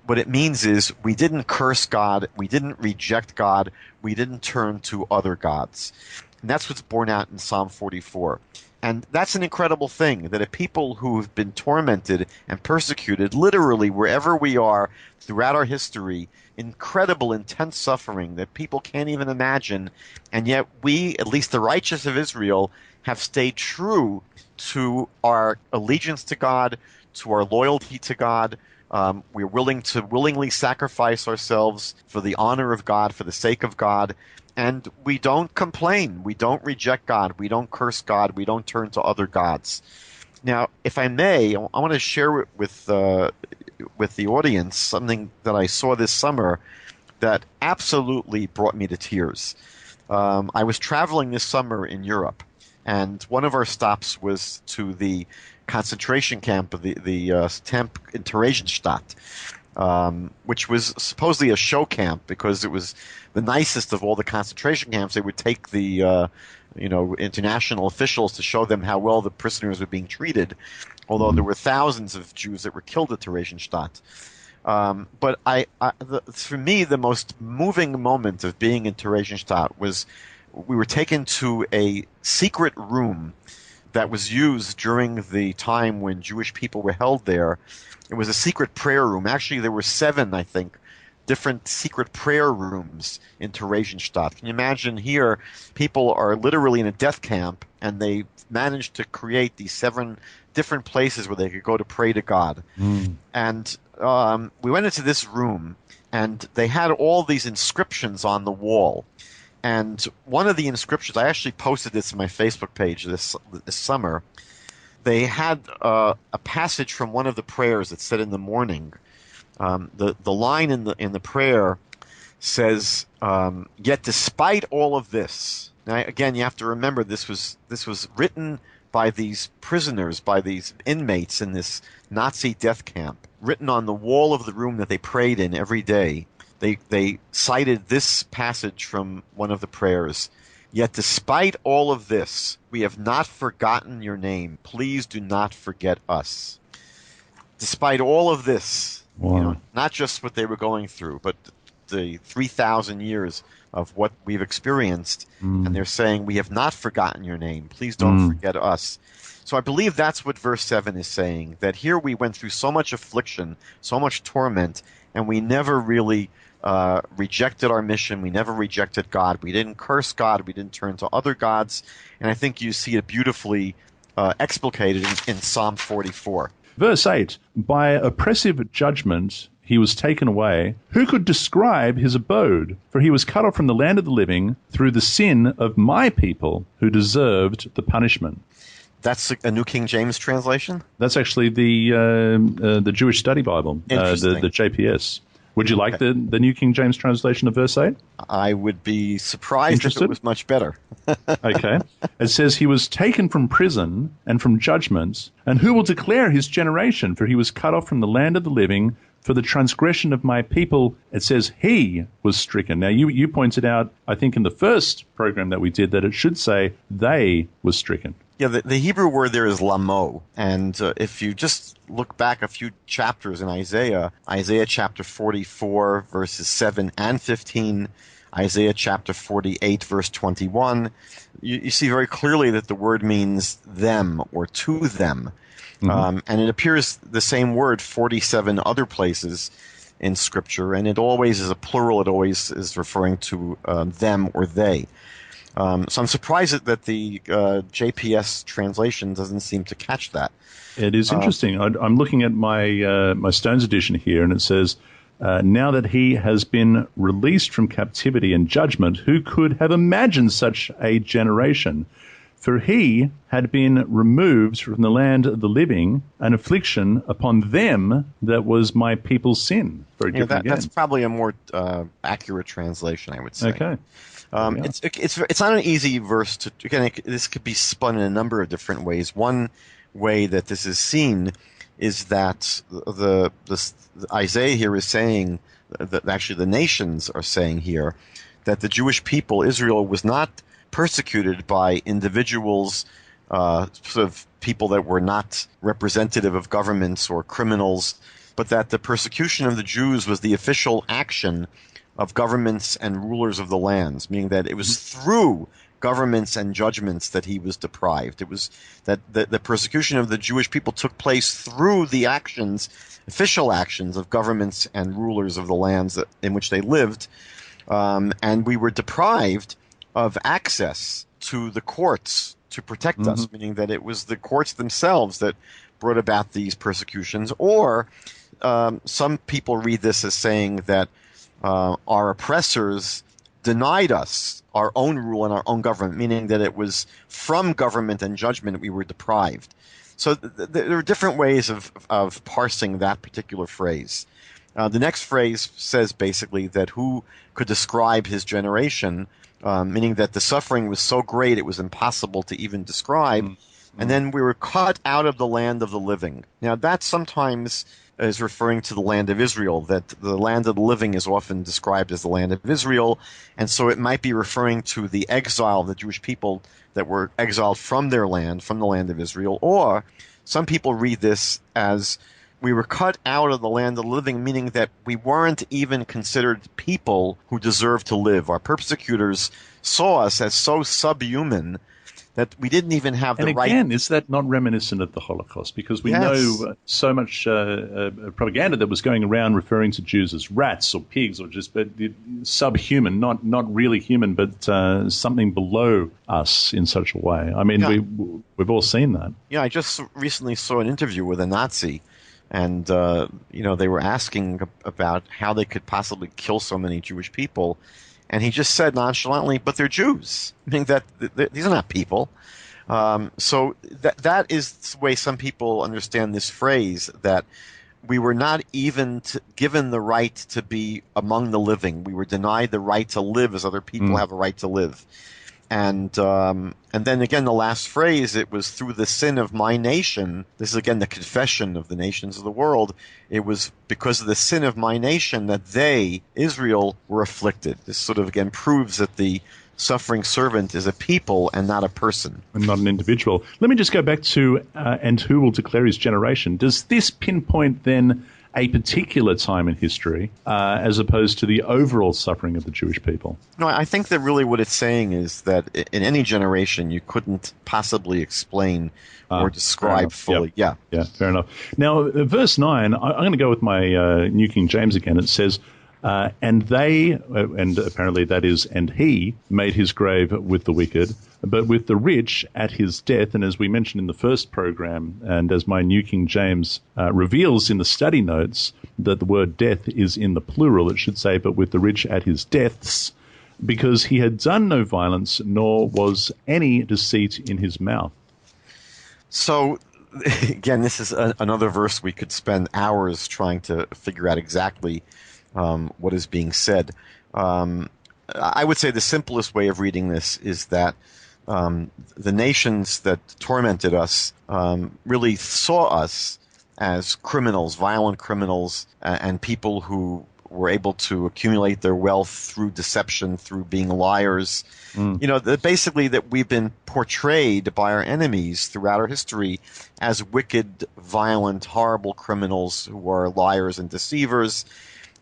what it means is we didn't curse God, we didn't reject God, we didn't turn to other gods. And that's what's borne out in Psalm 44. And that's an incredible thing, that a people who've been tormented and persecuted, literally wherever we are throughout our history, incredible, intense suffering that people can't even imagine, and yet we, at least the righteous of Israel, have stayed true to our allegiance to God, to our loyalty to God. We're willing to willingly sacrifice ourselves for the honor of God, for the sake of God. And we don't complain. We don't reject God. We don't curse God. We don't turn to other gods. Now, if I may, I want to share with the audience something that I saw this summer that absolutely brought me to tears. I was traveling this summer in Europe, and one of our stops was to the concentration camp of the Camp in Theresienstadt, which was supposedly a show camp because it was the nicest of all the concentration camps. They would take the international officials to show them how well the prisoners were being treated, although there were thousands of Jews that were killed at Theresienstadt. But for me, the most moving moment of being in Theresienstadt was we were taken to a secret room that was used during the time when Jewish people were held there. It was a secret prayer room. Actually, there were 7, I think, different secret prayer rooms in Theresienstadt. Can you imagine here, people are literally in a death camp, and they managed to create these 7 different places where they could go to pray to God. And we went into this room, and they had all these inscriptions on the wall. And one of the inscriptions, I actually posted this on my Facebook page this summer. They had a passage from one of the prayers that said in the morning. The line in the prayer says, "Yet despite all of this," now again you have to remember this was written by these prisoners, by these inmates in this Nazi death camp, written on the wall of the room that they prayed in every day. They cited this passage from one of the prayers. "Yet despite all of this, we have not forgotten your name. Please do not forget us." Despite all of this, wow. Not just what they were going through, but the 3,000 years of what we've experienced, and they're saying, "We have not forgotten your name. Please don't forget us." So I believe that's what verse 7 is saying, that here we went through so much affliction, so much torment, and we never really rejected our mission. We never rejected God. We didn't curse God. We didn't turn to other gods. And I think you see it beautifully explicated in Psalm 44. Verse 8, "By oppressive judgment he was taken away. Who could describe his abode? For he was cut off from the land of the living through the sin of my people who deserved the punishment." That's a New King James translation? That's actually the Jewish Study Bible, the JPS. Would you like the New King James translation of verse 8? I would be surprised if it was much better. Okay. It says, "He was taken from prison and from judgment, and who will declare his generation? For he was cut off from the land of the living. For the transgression of my people," it says, "he was stricken." Now, you pointed out, I think in the first program that we did, that it should say, "they was stricken." Yeah, the Hebrew word there is lamo. And if you just look back a few chapters in Isaiah chapter 44, verses 7 and 15, Isaiah chapter 48, verse 21, you see very clearly that the word means them or to them. And it appears the same word 47 other places in Scripture, and it always is a plural. It always is referring to them or they. So I'm surprised that the JPS translation doesn't seem to catch that. It is interesting. I'm looking at my Stones edition here, and it says, now that he has been released from captivity and judgment, who could have imagined such a generation? For he had been removed from the land of the living, an affliction upon them that was my people's sin. Very different again. That's probably a more accurate translation, I would say. Okay. It's not an easy verse to, again, this could be spun in a number of different ways. One way that this is seen is that the Isaiah here is saying that actually the nations are saying here that the Jewish people, Israel, was not persecuted by individuals, sort of people that were not representative of governments or criminals, but that the persecution of the Jews was the official action of governments and rulers of the lands, meaning that it was through governments and judgments that he was deprived. It was that the persecution of the Jewish people took place through the actions, official actions of governments and rulers of the lands in which they lived, and we were deprived of access to the courts to protect us, meaning that it was the courts themselves that brought about these persecutions. Or some people read this as saying that our oppressors denied us our own rule and our own government, meaning that it was from government and judgment we were deprived. So there are different ways of parsing that particular phrase. The next phrase says basically that who could describe his generation, meaning that the suffering was so great it was impossible to even describe. And then we were cut out of the land of the living. Now that sometimes is referring to the land of Israel, that the land of the living is often described as the land of Israel, and so it might be referring to the exile of the Jewish people that were exiled from their land, from the land of Israel. Or some people read this as we were cut out of the land of the living, meaning that we weren't even considered people who deserved to live. Our persecutors saw us as so subhuman that we didn't even have the right. And again, is that not reminiscent of the Holocaust? Because we know so much propaganda that was going around referring to Jews as rats or pigs or just subhuman, not really human, but something below us in such a way. I mean, we've all seen that. Yeah, I just recently saw an interview with a Nazi, and they were asking about how they could possibly kill so many Jewish people. And he just said nonchalantly, but they're Jews. Meaning that these are not people. So that is the way some people understand this phrase, that we were not even given the right to be among the living. We were denied the right to live as other people have a right to live. And then again, the last phrase, it was through the sin of my nation. This is again the confession of the nations of the world. It was because of the sin of my nation that they, Israel, were afflicted. This sort of again proves that the suffering servant is a people and not a person. And not an individual. Let me just go back to, and who will declare his generation. Does this pinpoint then a particular time in history as opposed to the overall suffering of the Jewish people? No, I think that really what it's saying is that in any generation you couldn't possibly explain or describe fully. Yeah, fair enough. Now, verse 9, I'm going to go with my New King James again. It says, and they, and apparently that is, and he made his grave with the wicked, but with the rich at his death. And as we mentioned in the first program, and as my New King James reveals in the study notes, that the word death is in the plural, it should say, but with the rich at his deaths, because he had done no violence, nor was any deceit in his mouth. So, again, this is another verse we could spend hours trying to figure out exactly what is being said. I would say the simplest way of reading this is that the nations that tormented us really saw us as criminals, violent criminals, and people who were able to accumulate their wealth through deception, through being liars. Basically that we've been portrayed by our enemies throughout our history as wicked, violent, horrible criminals who are liars and deceivers.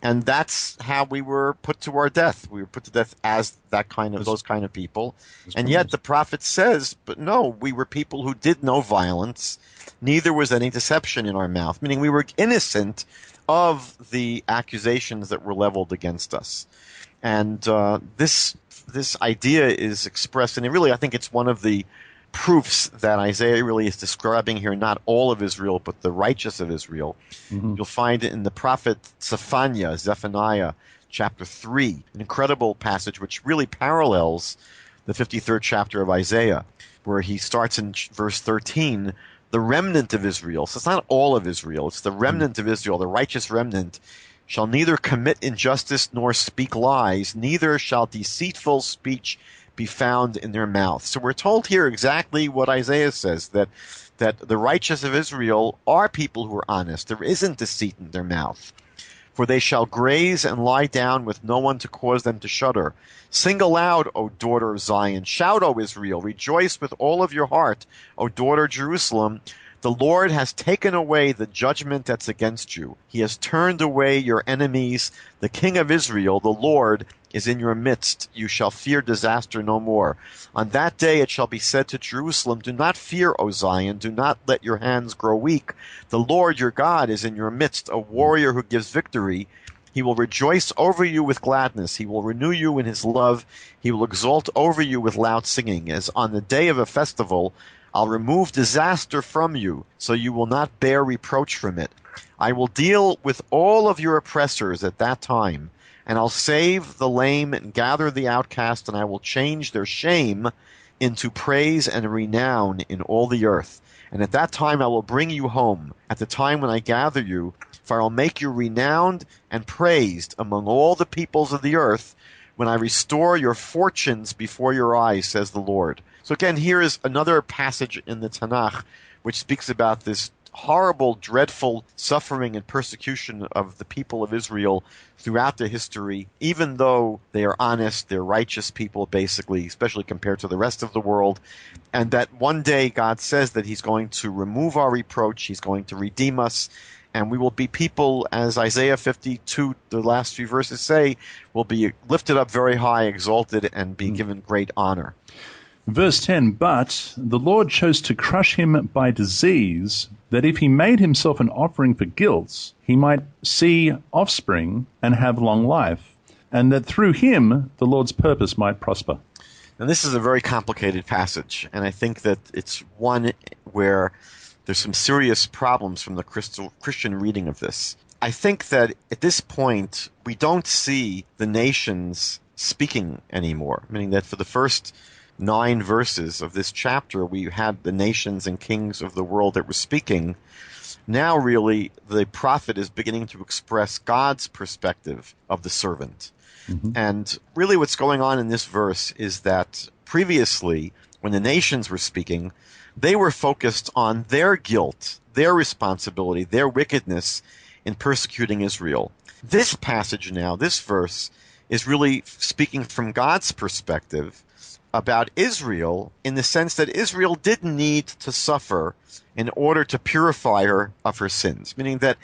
And that's how we were put to our death. We were put to death as those kind of people. And yet the prophet says, but no, we were people who did no violence. Neither was any deception in our mouth, meaning we were innocent of the accusations that were leveled against us. And this idea is expressed, and I think it's one of the proofs that Isaiah really is describing here, not all of Israel, but the righteous of Israel. Mm-hmm. You'll find it in the prophet Zephaniah, chapter 3, an incredible passage which really parallels the 53rd chapter of Isaiah, where he starts in verse 13, the remnant of Israel. So it's not all of Israel, it's the remnant of Israel, the righteous remnant, shall neither commit injustice nor speak lies, neither shall deceitful speech be found in their mouth. So we're told here exactly what Isaiah says, that the righteous of Israel are people who are honest. There isn't deceit in their mouth. For they shall graze and lie down with no one to cause them to shudder. Sing aloud, O daughter of Zion. Shout, O Israel. Rejoice with all of your heart, O daughter Jerusalem. The Lord has taken away the judgment that's against you. He has turned away your enemies. The King of Israel, the Lord, is in your midst. You shall fear disaster no more. On that day it shall be said to Jerusalem, do not fear, O Zion. Do not let your hands grow weak. The Lord your God is in your midst, a warrior who gives victory. He will rejoice over you with gladness. He will renew you in his love. He will exult over you with loud singing. As on the day of a festival, I'll remove disaster from you, so you will not bear reproach from it. I will deal with all of your oppressors at that time, and I'll save the lame and gather the outcast, and I will change their shame into praise and renown in all the earth. And at that time I will bring you home, at the time when I gather you, for I'll make you renowned and praised among all the peoples of the earth, when I restore your fortunes before your eyes, says the Lord. So again, here is another passage in the Tanakh which speaks about this horrible, dreadful suffering and persecution of the people of Israel throughout the history, even though they are honest, they're righteous people, basically, especially compared to the rest of the world. And that one day God says that he's going to remove our reproach, he's going to redeem us, and we will be people, as Isaiah 52, the last few verses say, will be lifted up very high, exalted, and be given great honor. Verse 10, but the Lord chose to crush him by disease, that if he made himself an offering for guilt, he might see offspring and have long life, and that through him the Lord's purpose might prosper. And this is a very complicated passage, and I think that it's one where there's some serious problems from the Christian reading of this. I think that at this point, we don't see the nations speaking anymore, meaning that for the first 9 verses of this chapter, we had the nations and kings of the world that were speaking. Now, really, the prophet is beginning to express God's perspective of the servant. Mm-hmm. And really what's going on in this verse is that previously, when the nations were speaking, they were focused on their guilt, their responsibility, their wickedness in persecuting Israel. This passage now, this verse, is really speaking from God's perspective about Israel, in the sense that Israel did need to suffer in order to purify her of her sins. Meaning that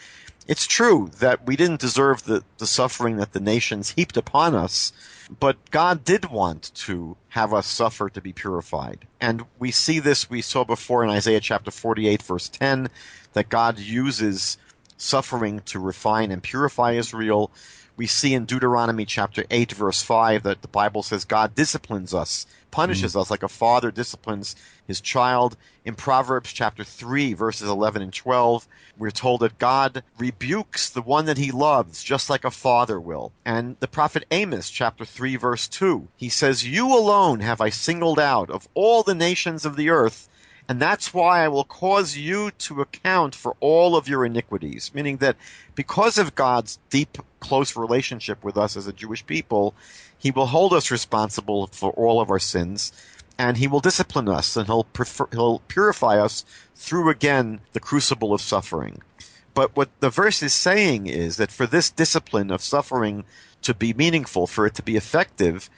it's true that we didn't deserve the suffering that the nations heaped upon us, but God did want to have us suffer to be purified. And we see this, we saw before in Isaiah chapter 48, verse 10, that God uses suffering to refine and purify Israel. We see in Deuteronomy chapter 8, verse 5, that the Bible says God disciplines us, punishes us like a father disciplines his child. In Proverbs chapter 3, verses 11 and 12, we're told that God rebukes the one that he loves, just like a father will. And the prophet Amos chapter 3, verse 2, he says, you alone have I singled out of all the nations of the earth, and that's why I will cause you to account for all of your iniquities. Meaning that because of God's deep, close relationship with us as a Jewish people, he will hold us responsible for all of our sins, and he will discipline us, and he'll purify us through, again, the crucible of suffering. But what the verse is saying is that for this discipline of suffering to be meaningful, for it to be effective,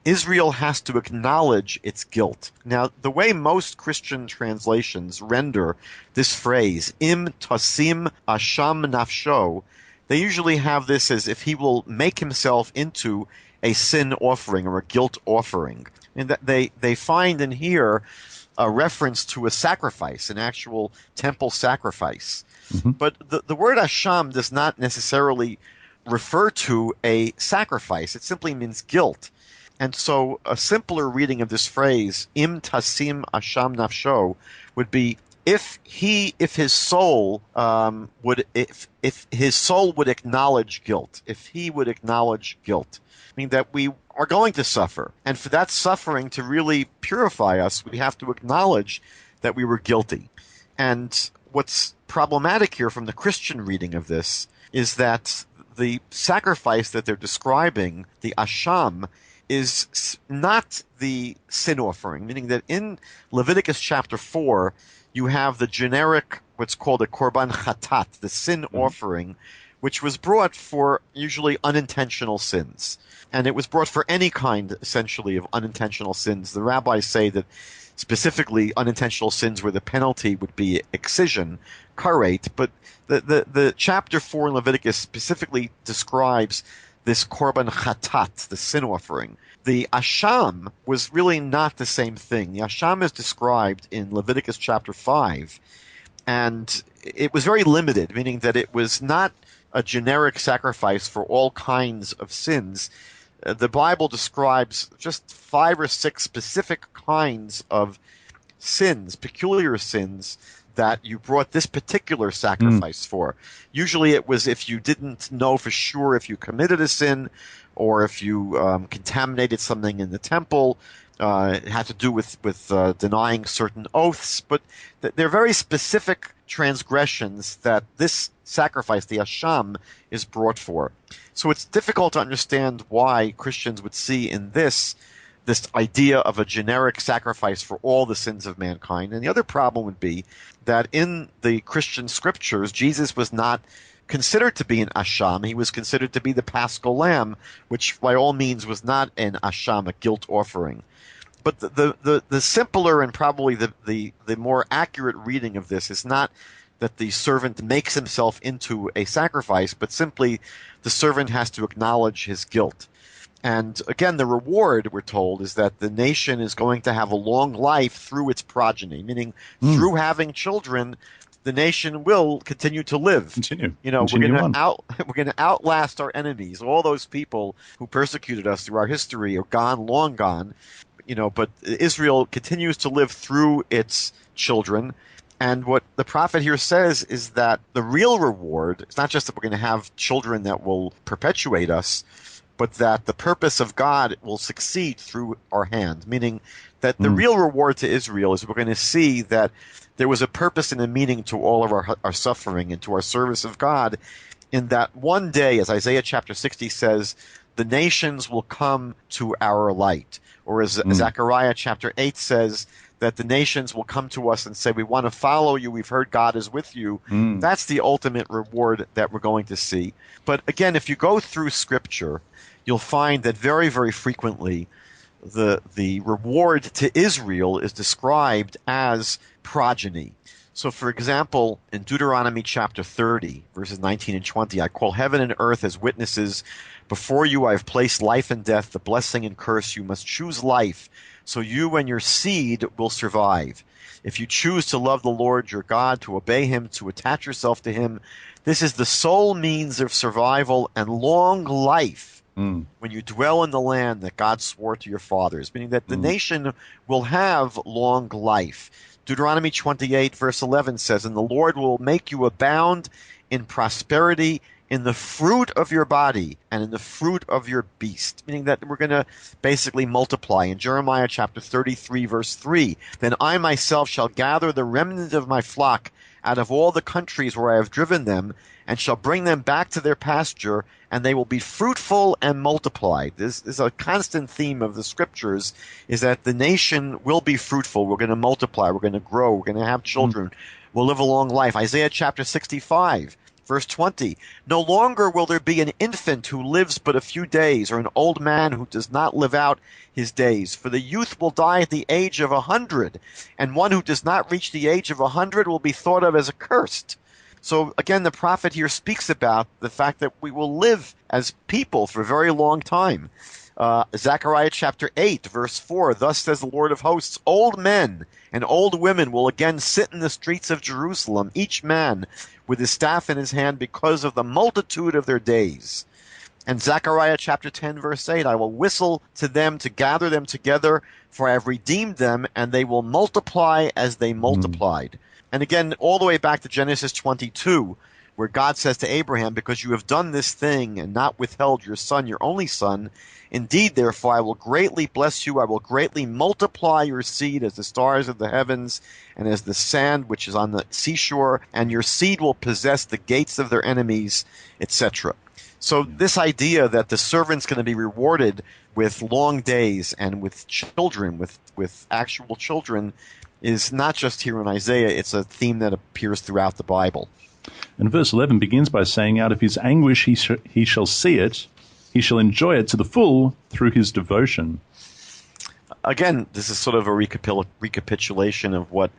Israel has to acknowledge its guilt. Now, the way most Christian translations render this phrase, im tasim asham nafsho, they usually have this as if he will make himself into a sin offering or a guilt offering. And that they find in here a reference to a sacrifice, an actual temple sacrifice. But the word asham does not necessarily refer to a sacrifice. It simply means guilt. And so a simpler reading of this phrase, im tasim asham nafsho, would be if his soul would acknowledge guilt, if he would acknowledge guilt, meaning that we are going to suffer. And for that suffering to really purify us, we have to acknowledge that we were guilty. And what's problematic here from the Christian reading of this is that the sacrifice that they're describing, the asham, is not the sin offering, meaning that in Leviticus chapter 4, you have the generic, what's called a korban chatat, the sin offering, which was brought for usually unintentional sins. And it was brought for any kind, essentially, of unintentional sins. The rabbis say that specifically unintentional sins where the penalty would be excision, karet, but the chapter 4 in Leviticus specifically describes this korban chatat, the sin offering. The asham was really not the same thing. The asham is described in Leviticus chapter 5, and it was very limited, meaning that it was not a generic sacrifice for all kinds of sins. The Bible describes just 5 or 6 specific kinds of sins, peculiar sins, that you brought this particular sacrifice for. Usually it was if you didn't know for sure if you committed a sin or if you contaminated something in the temple. It had to do with denying certain oaths. But they're very specific transgressions that this sacrifice, the asham, is brought for. So it's difficult to understand why Christians would see in this idea of a generic sacrifice for all the sins of mankind. And the other problem would be that in the Christian scriptures, Jesus was not considered to be an asham. He was considered to be the Paschal Lamb, which by all means was not an asham, a guilt offering. But the simpler and probably the more accurate reading of this is not that the servant makes himself into a sacrifice, but simply the servant has to acknowledge his guilt. And again, the reward, we're told, is that the nation is going to have a long life through its progeny, meaning through having children, the nation will continue to live. We're going to outlast our enemies. All those people who persecuted us through our history are gone, long gone. But Israel continues to live through its children. And what the prophet here says is that the real reward is not just that we're going to have children that will perpetuate us, but that the purpose of God will succeed through our hand, meaning that the real reward to Israel is we're going to see that there was a purpose and a meaning to all of our suffering and to our service of God, in that one day, as Isaiah chapter 60 says, the nations will come to our light. Or as Zechariah chapter 8 says, that the nations will come to us and say, we want to follow you, we've heard God is with you. That's the ultimate reward that we're going to see. But again, if you go through Scripture, you'll find that very, very frequently the reward to Israel is described as progeny. So, for example, in Deuteronomy chapter 30, verses 19 and 20, I call heaven and earth as witnesses. Before you I have placed life and death, the blessing and curse. You must choose life, so you and your seed will survive. If you choose to love the Lord your God, to obey him, to attach yourself to him, this is the sole means of survival and long life when you dwell in the land that God swore to your fathers, meaning that the nation will have long life. Deuteronomy 28 verse 11 says, and the Lord will make you abound in prosperity in the fruit of your body and in the fruit of your beast, meaning that we're going to basically multiply. In Jeremiah chapter 33 verse 3, then I myself shall gather the remnant of my flock out of all the countries where I have driven them, and shall bring them back to their pasture, and they will be fruitful and multiplied. This is a constant theme of the scriptures, is that the nation will be fruitful. We're going to multiply. We're going to grow. We're going to have children. We'll live a long life. Isaiah chapter 65, verse 20, no longer will there be an infant who lives but a few days, or an old man who does not live out his days. For the youth will die at the age of 100, and one who does not reach the age of 100 will be thought of as accursed. So again, the prophet here speaks about the fact that we will live as people for a very long time. Zechariah chapter 8, verse 4, thus says the Lord of hosts, old men and old women will again sit in the streets of Jerusalem, each man with his staff in his hand because of the multitude of their days. And Zechariah chapter 10, verse 8, I will whistle to them to gather them together, for I have redeemed them, and they will multiply as they multiplied. And again, all the way back to Genesis 22, where God says to Abraham, because you have done this thing and not withheld your son, your only son, indeed, therefore, I will greatly bless you. I will greatly multiply your seed as the stars of the heavens and as the sand which is on the seashore, and your seed will possess the gates of their enemies, etc. So this idea that the servant's going to be rewarded with long days and with children, with actual children, is not just here in Isaiah. It's a theme that appears throughout the Bible. And verse 11 begins by saying, out of his anguish he shall see it, he shall enjoy it to the full through his devotion. Again, this is sort of a recapitulation of what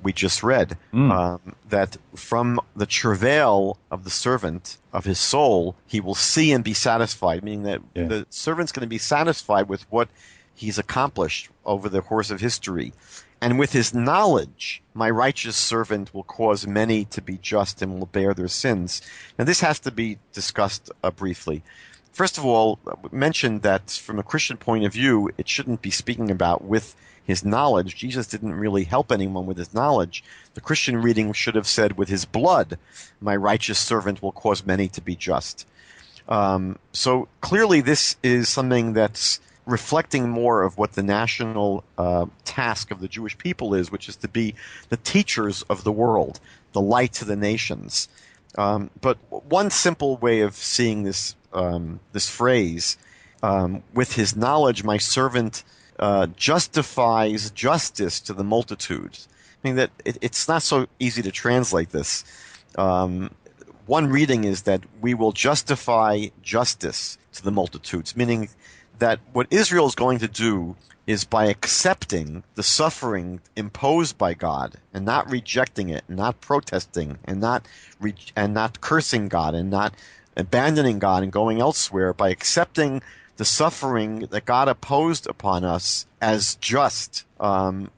we just read, that from the travail of the servant, of his soul, he will see and be satisfied, meaning that the servant's going to be satisfied with what he's accomplished over the course of history. And with his knowledge, my righteous servant will cause many to be just and will bear their sins. Now, this has to be discussed briefly. First of all, mention that from a Christian point of view, it shouldn't be speaking about with his knowledge. Jesus didn't really help anyone with his knowledge. The Christian reading should have said, with his blood, my righteous servant will cause many to be just. So clearly this is something that's reflecting more of what the national task of the Jewish people is, which is to be the teachers of the world, the light to the nations. But one simple way of seeing this this phrase, with his knowledge, my servant justifies justice to the multitudes. I mean that it's not so easy to translate this. One reading is that we will justify justice to the multitudes, meaning that what Israel is going to do is by accepting the suffering imposed by God and not rejecting it, and not protesting, and not cursing God, and not abandoning God and going elsewhere, by accepting the suffering that God imposed upon us as just,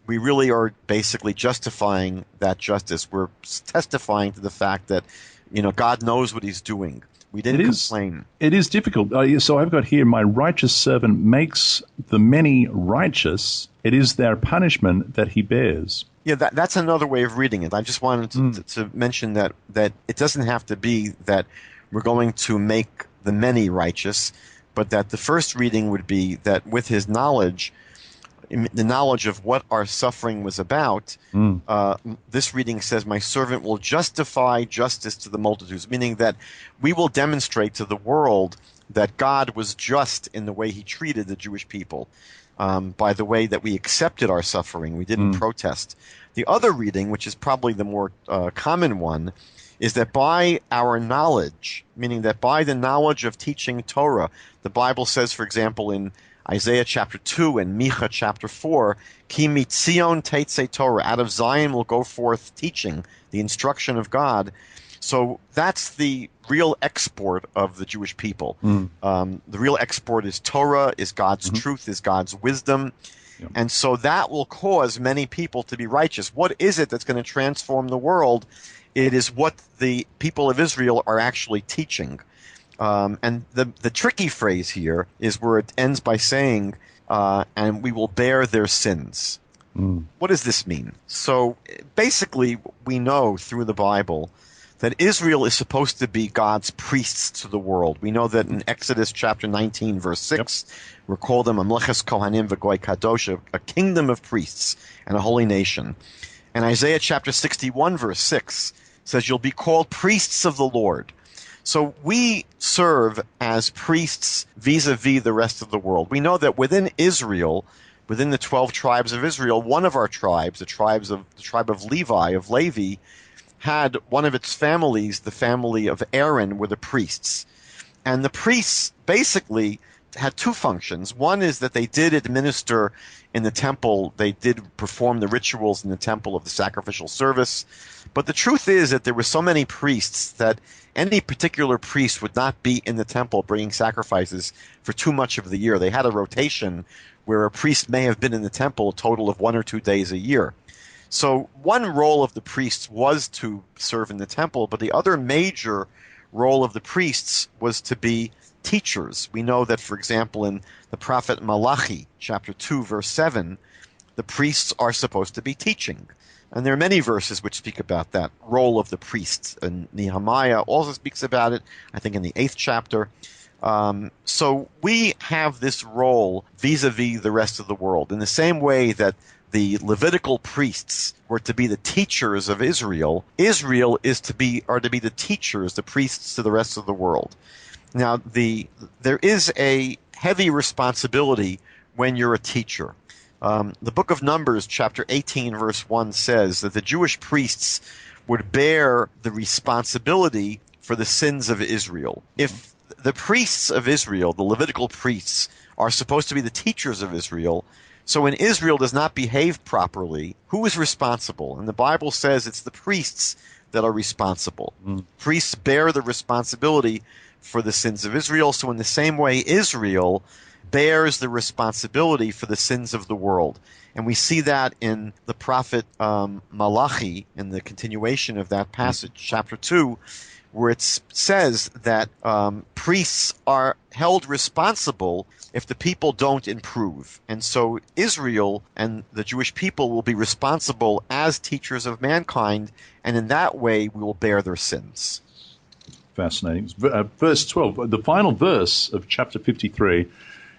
we really are basically justifying that justice. We're testifying to the fact that, God knows what he's doing. We didn't complain. It is difficult. So I've got here, my righteous servant makes the many righteous. It is their punishment that he bears. Yeah, that's another way of reading it. I just wanted to mention that it doesn't have to be that we're going to make the many righteous, but that the first reading would be that with his knowledge, the knowledge of what our suffering was about, this reading says, my servant will justify justice to the multitudes, meaning that we will demonstrate to the world that God was just in the way he treated the Jewish people, by the way that we accepted our suffering. We didn't protest. The other reading, which is probably the more common one, is that by our knowledge, meaning that by the knowledge of teaching Torah, the Bible says, for example, in Isaiah chapter 2 and Micha chapter 4, Ki mitzion teitze Torah, out of Zion will go forth teaching, the instruction of God. So that's the real export of the Jewish people. The real export is Torah, is God's truth, is God's wisdom. Yeah. And so that will cause many people to be righteous. What is it that's going to transform the world? It is what the people of Israel are actually teaching. And the tricky phrase here is where it ends by saying, and we will bear their sins. What does this mean? So basically, we know through the Bible that Israel is supposed to be God's priests to the world. We know that in Exodus chapter 19, verse 6, we're called them Mamleches Kohanim V'Goy Kadosh, a kingdom of priests and a holy nation. And Isaiah chapter 61, verse 6 says, you'll be called priests of the Lord. So we serve as priests vis-a-vis the rest of the world. We know that within Israel, within the 12 tribes of Israel, one of our tribes, the tribe of Levi, had one of its families, the family of Aaron, were the priests. And the priests basically had two functions. One is that they did administer in the temple, they did perform the rituals in the temple of the sacrificial service. But the truth is that there were so many priests that any particular priest would not be in the temple bringing sacrifices for too much of the year. They had a rotation where a priest may have been in the temple a total of 1 or 2 days a year. So one role of the priests was to serve in the temple, but the other major role of the priests was to be teachers. We know that, for example, in the prophet Malachi, chapter 2, verse 7, the priests are supposed to be teaching. And there are many verses which speak about that role of the priests. And Nehemiah also speaks about it, I think in the 8th chapter. So we have this role vis-a-vis the rest of the world. In the same way that the Levitical priests were to be the teachers of Israel, Israel are to be the teachers, the priests to the rest of the world. Now, there is a heavy responsibility when you're a teacher. The book of Numbers, chapter 18, verse 1 says that the Jewish priests would bear the responsibility for the sins of Israel. If the priests of Israel, the Levitical priests, are supposed to be the teachers of Israel, so when Israel does not behave properly, who is responsible? And the Bible says it's the priests that are responsible. Priests bear the responsibility for the sins of Israel. So in the same way, Israel bears the responsibility for the sins of the world. And we see that in the prophet Malachi, in the continuation of that passage, chapter 2, where it says that priests are held responsible if the people don't improve. And so Israel and the Jewish people will be responsible as teachers of mankind, and in that way we will bear their sins. Fascinating. Verse 12, the final verse of chapter 53,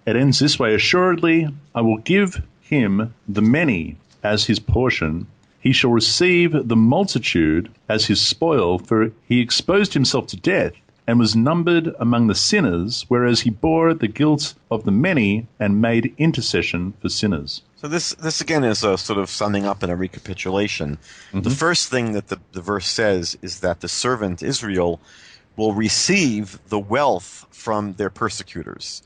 it ends this way: Assuredly, I will give him the many as his portion. He shall receive the multitude as his spoil, for he exposed himself to death and was numbered among the sinners, whereas he bore the guilt of the many and made intercession for sinners. So this again is a sort of summing up and a recapitulation. Mm-hmm. The first thing that the verse says is that the servant Israel will receive the wealth from their persecutors.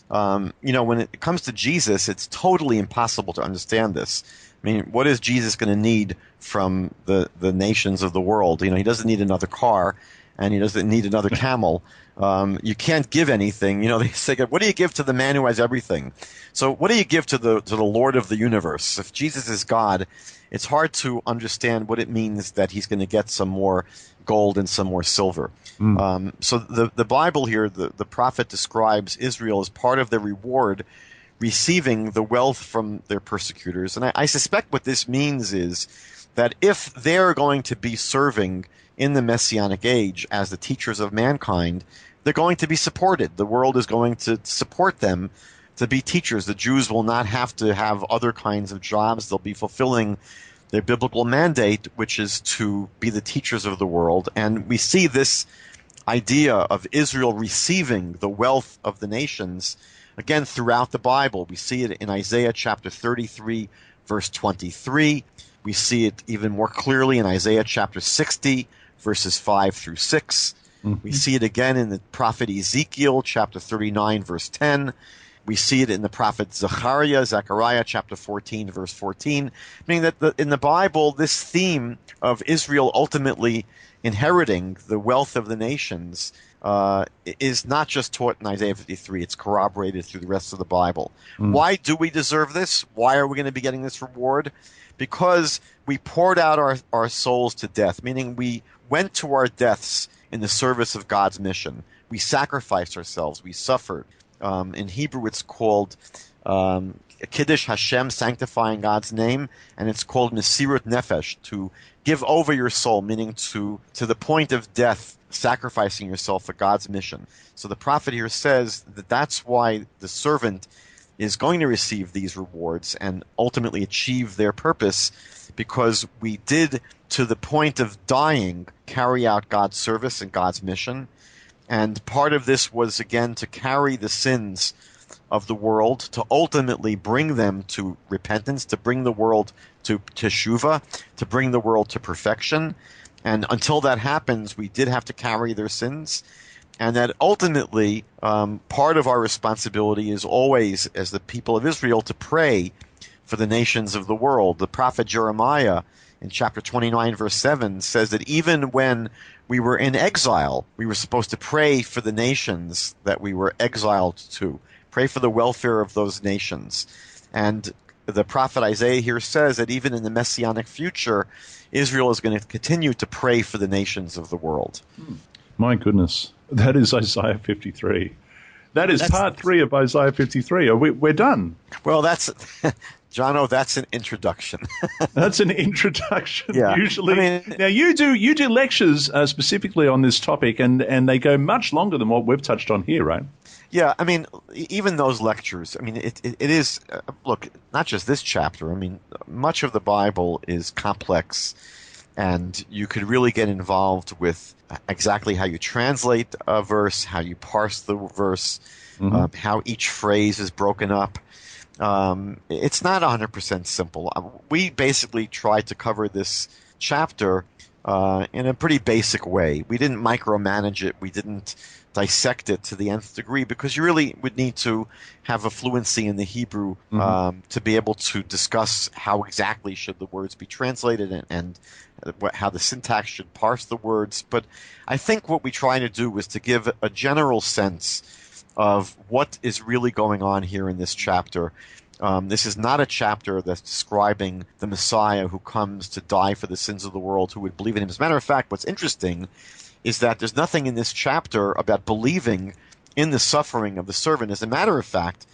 When it comes to Jesus, it's totally impossible to understand this. I mean, what is Jesus going to need from the nations of the world? He doesn't need another car, and he doesn't need another camel. You can't give anything. They say, what do you give to the man who has everything? So what do you give to the Lord of the universe? If Jesus is God, it's hard to understand what it means that he's going to get some more gold and some more silver. So the Bible here, the prophet describes Israel as part of the reward, receiving the wealth from their persecutors. And I suspect what this means is that if they're going to be serving in the Messianic age as the teachers of mankind, they're going to be supported. The world is going to support them to be teachers. The Jews will not have to have other kinds of jobs. They'll be fulfilling their biblical mandate, which is to be the teachers of the world. And we see this idea of Israel receiving the wealth of the nations again throughout the Bible. We see it in Isaiah chapter 33, verse 23. We see it even more clearly in Isaiah chapter 60, verses 5 through 6. Mm-hmm. We see it again in the prophet Ezekiel chapter 39, verse 10. We see it in the prophet Zechariah chapter 14, verse 14, meaning that in the Bible, this theme of Israel ultimately inheriting the wealth of the nations is not just taught in Isaiah 53. It's corroborated through the rest of the Bible. Why do we deserve this? Why are we going to be getting this reward? Because we poured out our souls to death, meaning we went to our deaths in the service of God's mission. We sacrificed ourselves. We suffered. In Hebrew, it's called Kiddush Hashem, sanctifying God's name, and it's called Mesirut Nefesh, to give over your soul, meaning to the point of death, sacrificing yourself for God's mission. So the prophet here says that that's why the servant is going to receive these rewards and ultimately achieve their purpose, because we did, to the point of dying, carry out God's service and God's mission. And part of this was, again, to carry the sins of the world, to ultimately bring them to repentance, to bring the world to teshuvah, to bring the world to perfection. And until that happens, we did have to carry their sins. and that ultimately part of our responsibility is always, as the people of Israel, to pray for the nations of the world. The prophet Jeremiah in chapter 29, verse 7 says that even when we were in exile, we were supposed to pray for the nations that we were exiled to, pray for the welfare of those nations. And the prophet Isaiah here says that even in the messianic future, Israel is going to continue to pray for the nations of the world. My goodness. That is Isaiah 53. That's part 3 of Isaiah 53. We're done. Well, that's... Jono, that's an introduction. That's an introduction. Yeah. Usually, now you do lectures specifically on this topic, and they go much longer than what we've touched on here, right? Yeah, I mean, even those lectures. I mean, it is look, not just this chapter. I mean, much of the Bible is complex, and you could really get involved with exactly how you translate a verse, how you parse the verse, how each phrase is broken up. It's not 100% simple. We basically tried to cover this chapter in a pretty basic way. We didn't micromanage it. We didn't dissect it to the nth degree, because you really would need to have a fluency in the Hebrew to be able to discuss how exactly should the words be translated and how the syntax should parse the words. But I think what we try to do is to give a general sense of what is really going on here in this chapter. This is not a chapter that's describing the Messiah who comes to die for the sins of the world, who would believe in him. As a matter of fact, what's interesting is that there's nothing in this chapter about believing in the suffering of the servant. As a matter of fact,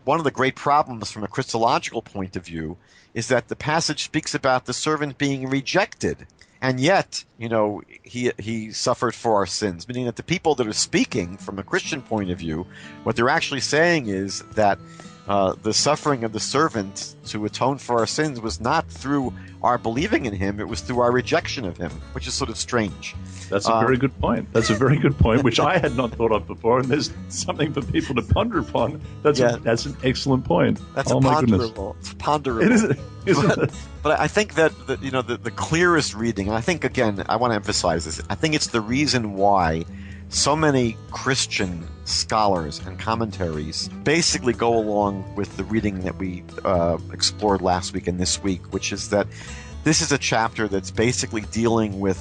one of the great problems from a Christological point of view is that the passage speaks about the servant being rejected. And yet, he suffered for our sins, meaning that the people that are speaking from a Christian point of view, what they're actually saying is that the suffering of the servant to atone for our sins was not through our believing in him, it was through our rejection of him, which is sort of strange. That's a very good point. That's a very good point, which I had not thought of before, and there's something for people to ponder upon. That's an excellent point. That's ponderable. Ponderable. Isn't it? But I think that the clearest reading, and I think, again, I want to emphasize this, I think it's the reason why so many Christian scholars and commentaries basically go along with the reading that we explored last week and this week, which is that this is a chapter that's basically dealing with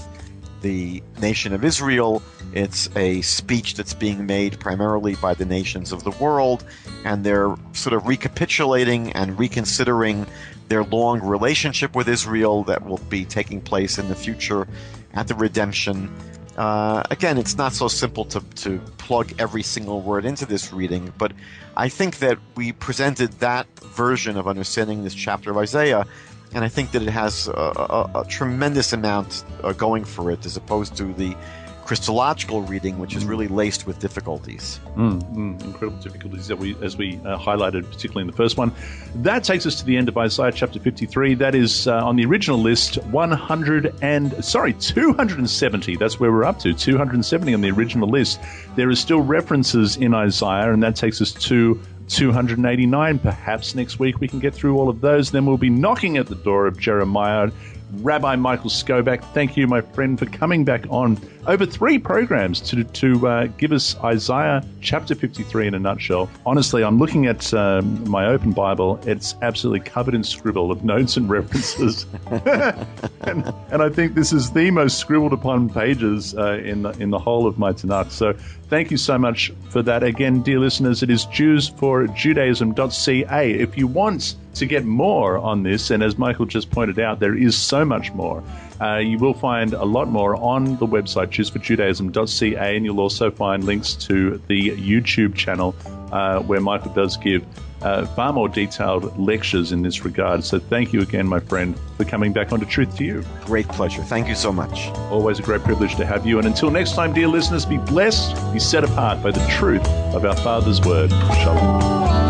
the nation of Israel. It's a speech that's being made primarily by the nations of the world, and they're sort of recapitulating and reconsidering their long relationship with Israel that will be taking place in the future at the redemption. Again, it's not so simple to plug every single word into this reading, but I think that we presented that version of understanding this chapter of Isaiah, and I think that it has a tremendous amount going for it, as opposed to the Christological reading, which is really laced with difficulties. Incredible difficulties as we highlighted, particularly in the first one. That takes us to the end of Isaiah chapter 53. That is on the original list 270. That's where we're up to, 270 on the original list. There are still references in Isaiah, and that takes us to 289. Perhaps next week we can get through all of those. Then we'll be knocking at the door of Jeremiah. Rabbi Michael Skobac, thank you, my friend, for coming back on over 3 programs to give us Isaiah chapter 53 in a nutshell. Honestly, I'm looking at my open Bible. It's absolutely covered in scribble of notes and references. and I think this is the most scribbled upon pages in the whole of my Tanakh. So thank you so much for that. Again, dear listeners, it is JewsForJudaism.ca. If you want to get more on this, and as Michael just pointed out, there is so much more. You will find a lot more on the website, JewsForJudaism.ca, and you'll also find links to the YouTube channel where Michael does give far more detailed lectures in this regard. So thank you again, my friend, for coming back onto Truth to You. Great pleasure. Thank you so much. Always a great privilege to have you. And until next time, dear listeners, be blessed, be set apart by the truth of our Father's Word. Shalom.